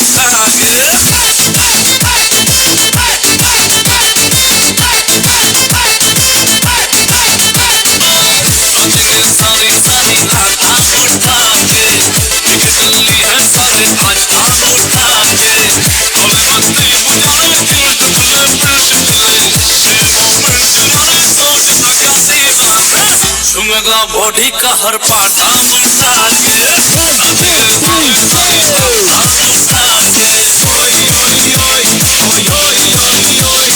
सारी रात सारी सारी रात उठा के गली है सारे आज आम उठा के हमें बत्ती बुझाए दिल खुले पुरुष दिले मोमेंट मारे सोच सका दीवाना सुंगा बॉडी का हर पार्ट आम उठा के दिल दिल सारी रात उठा के ओए ओए ओए ओए ओए ओए ओए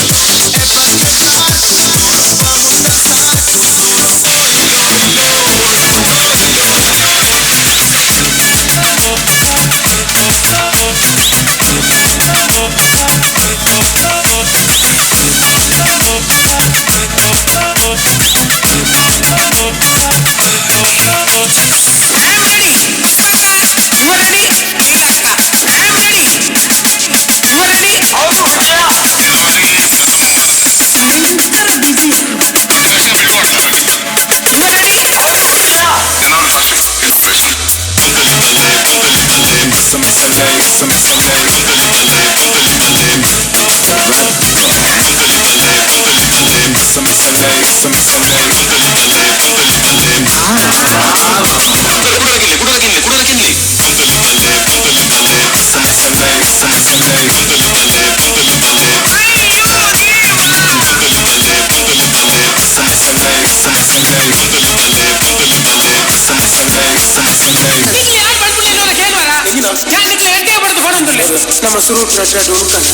ನಮ್ಮ ಸುರು ಹುಡುಕನ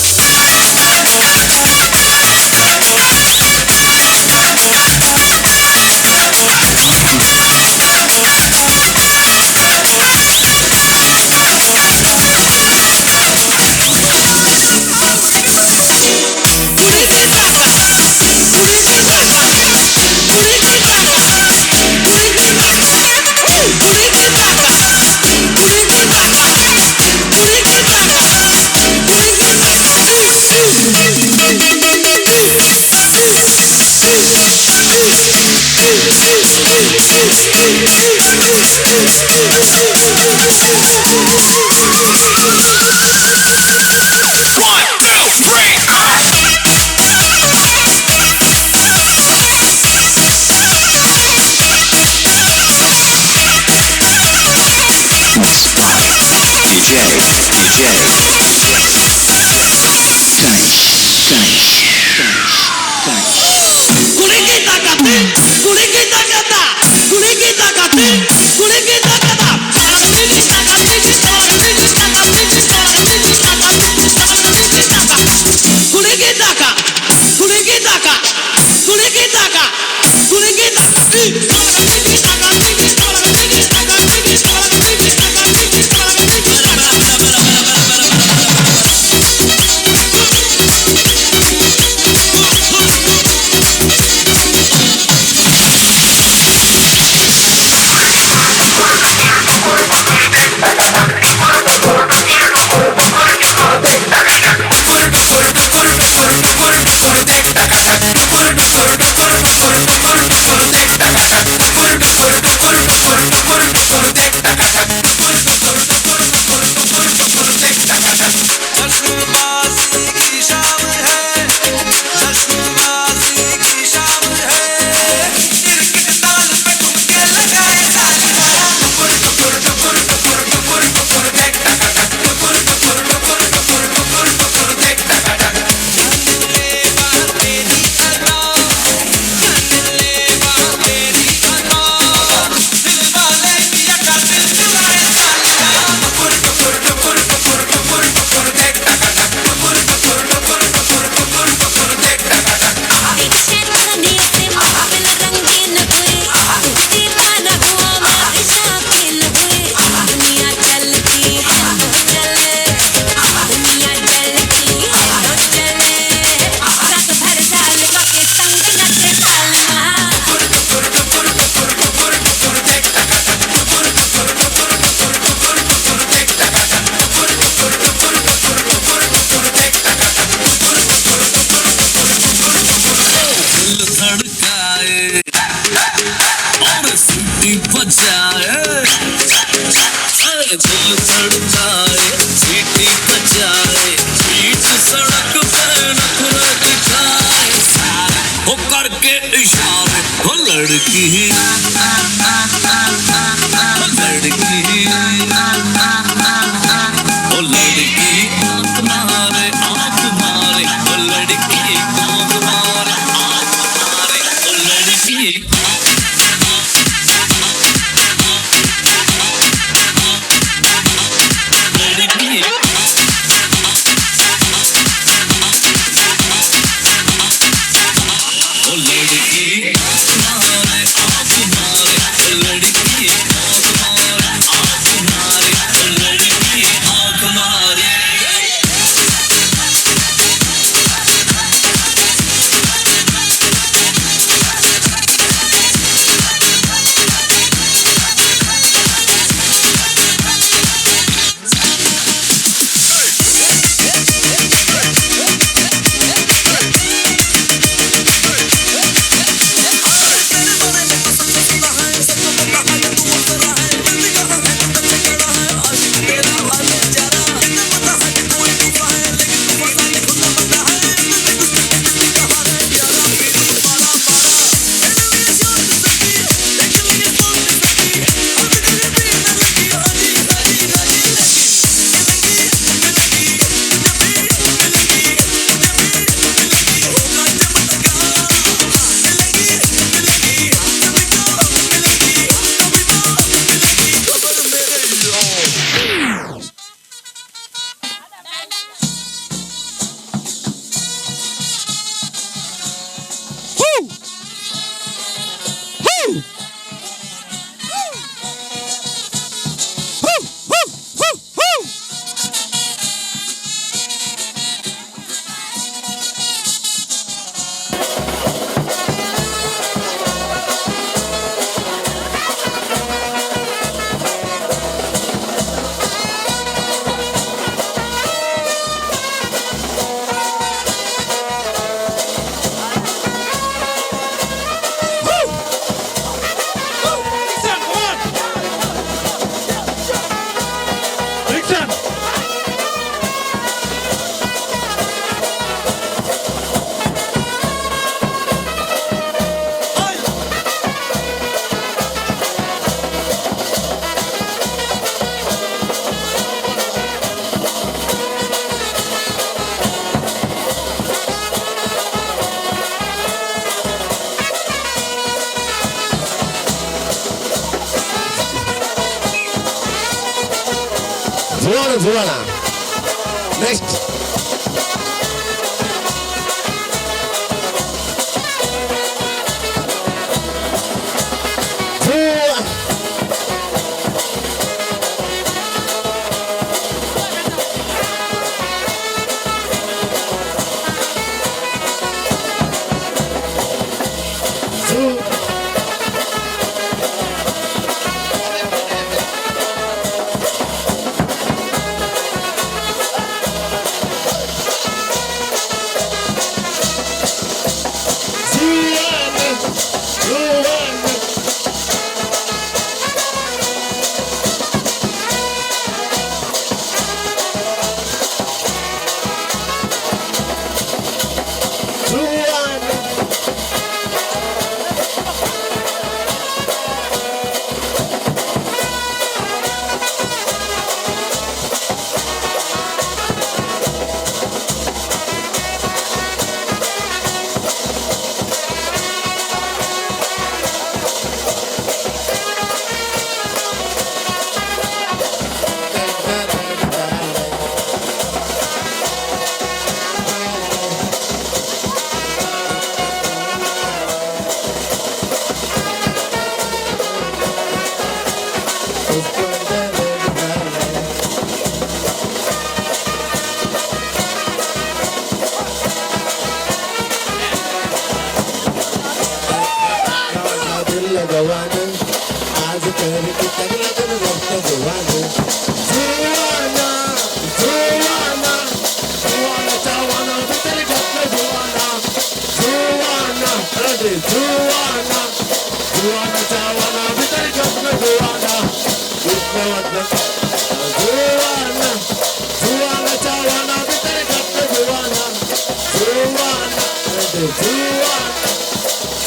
लड़की ओ लड़की आँख मारे ओ लड़की आँख मारे ओ लड़की Juana. Next.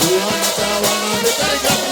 Juana,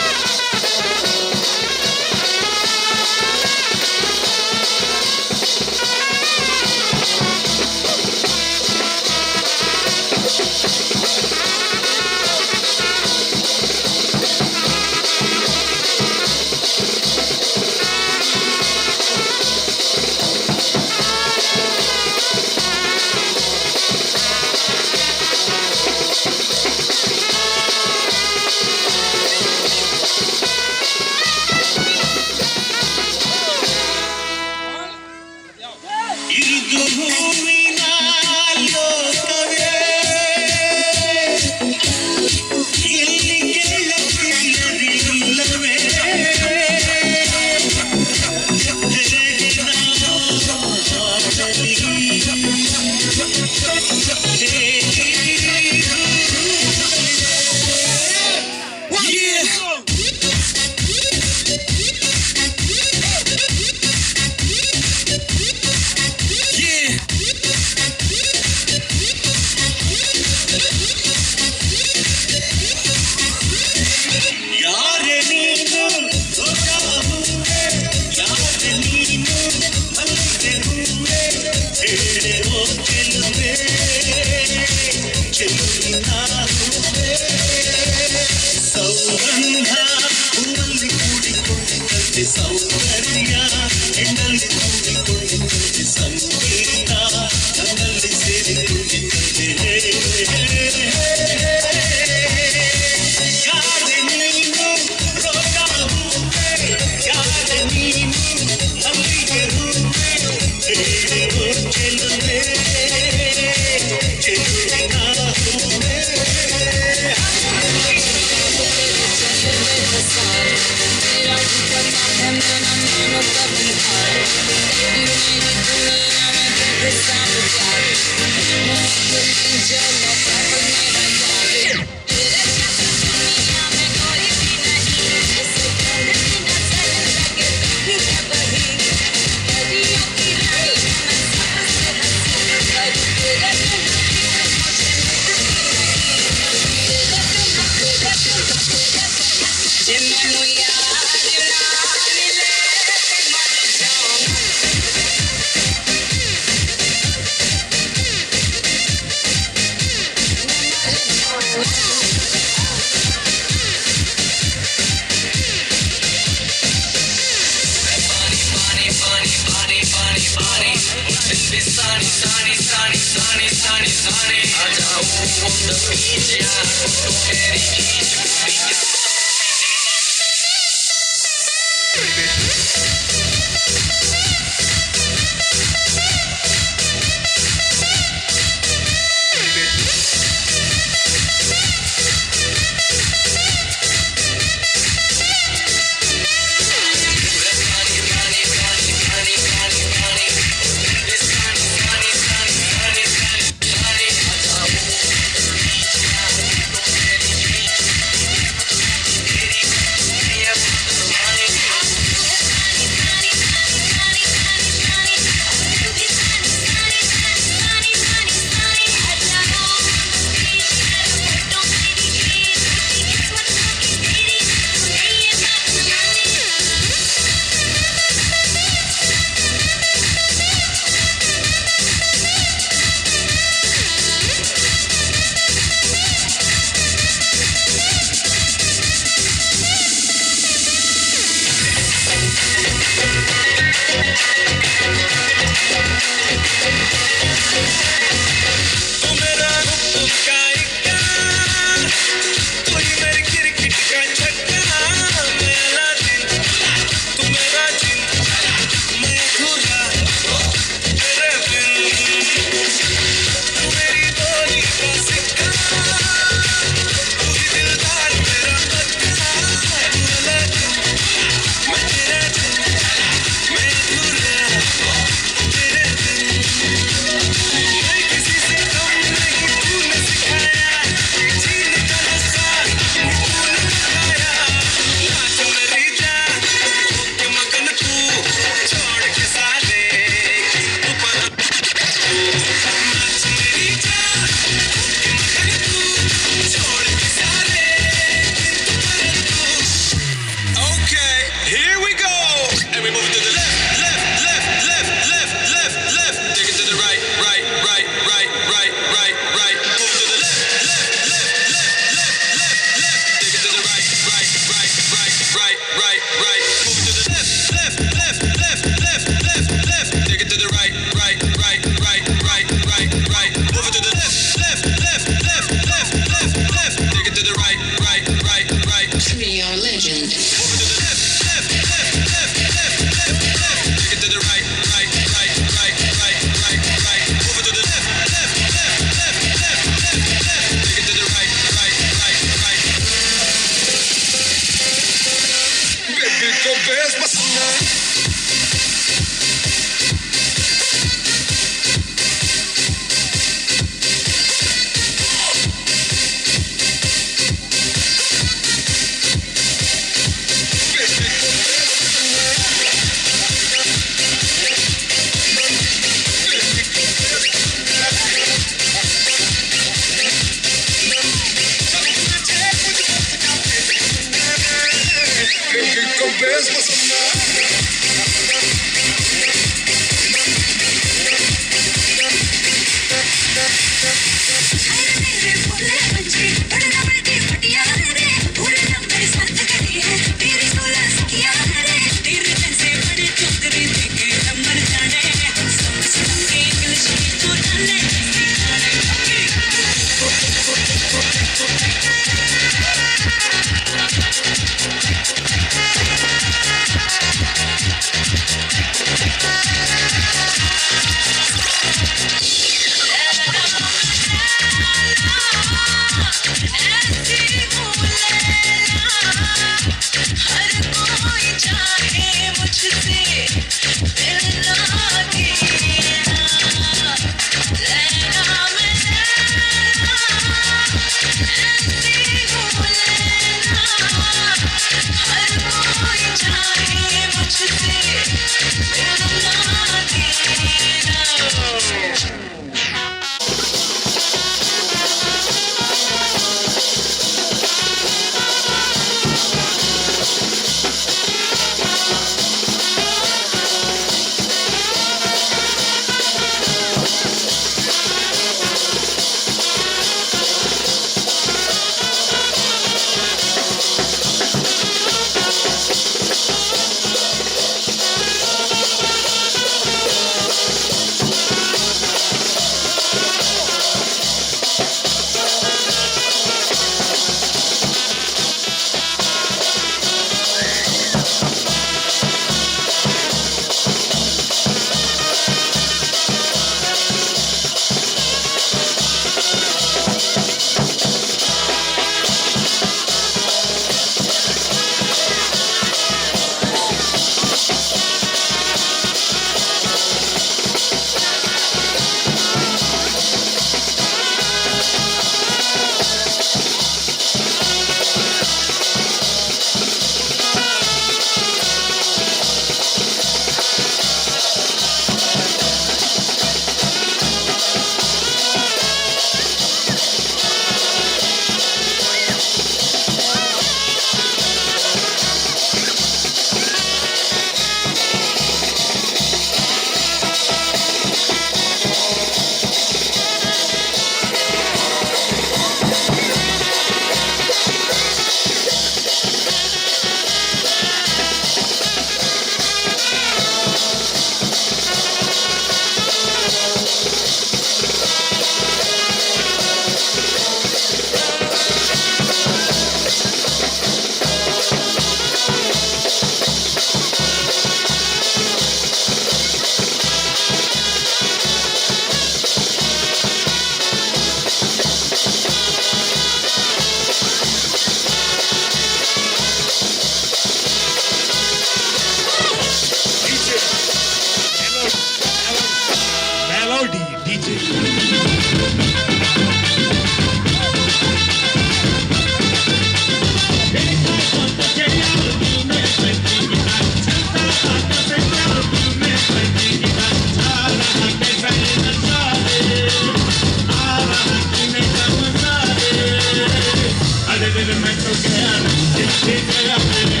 Did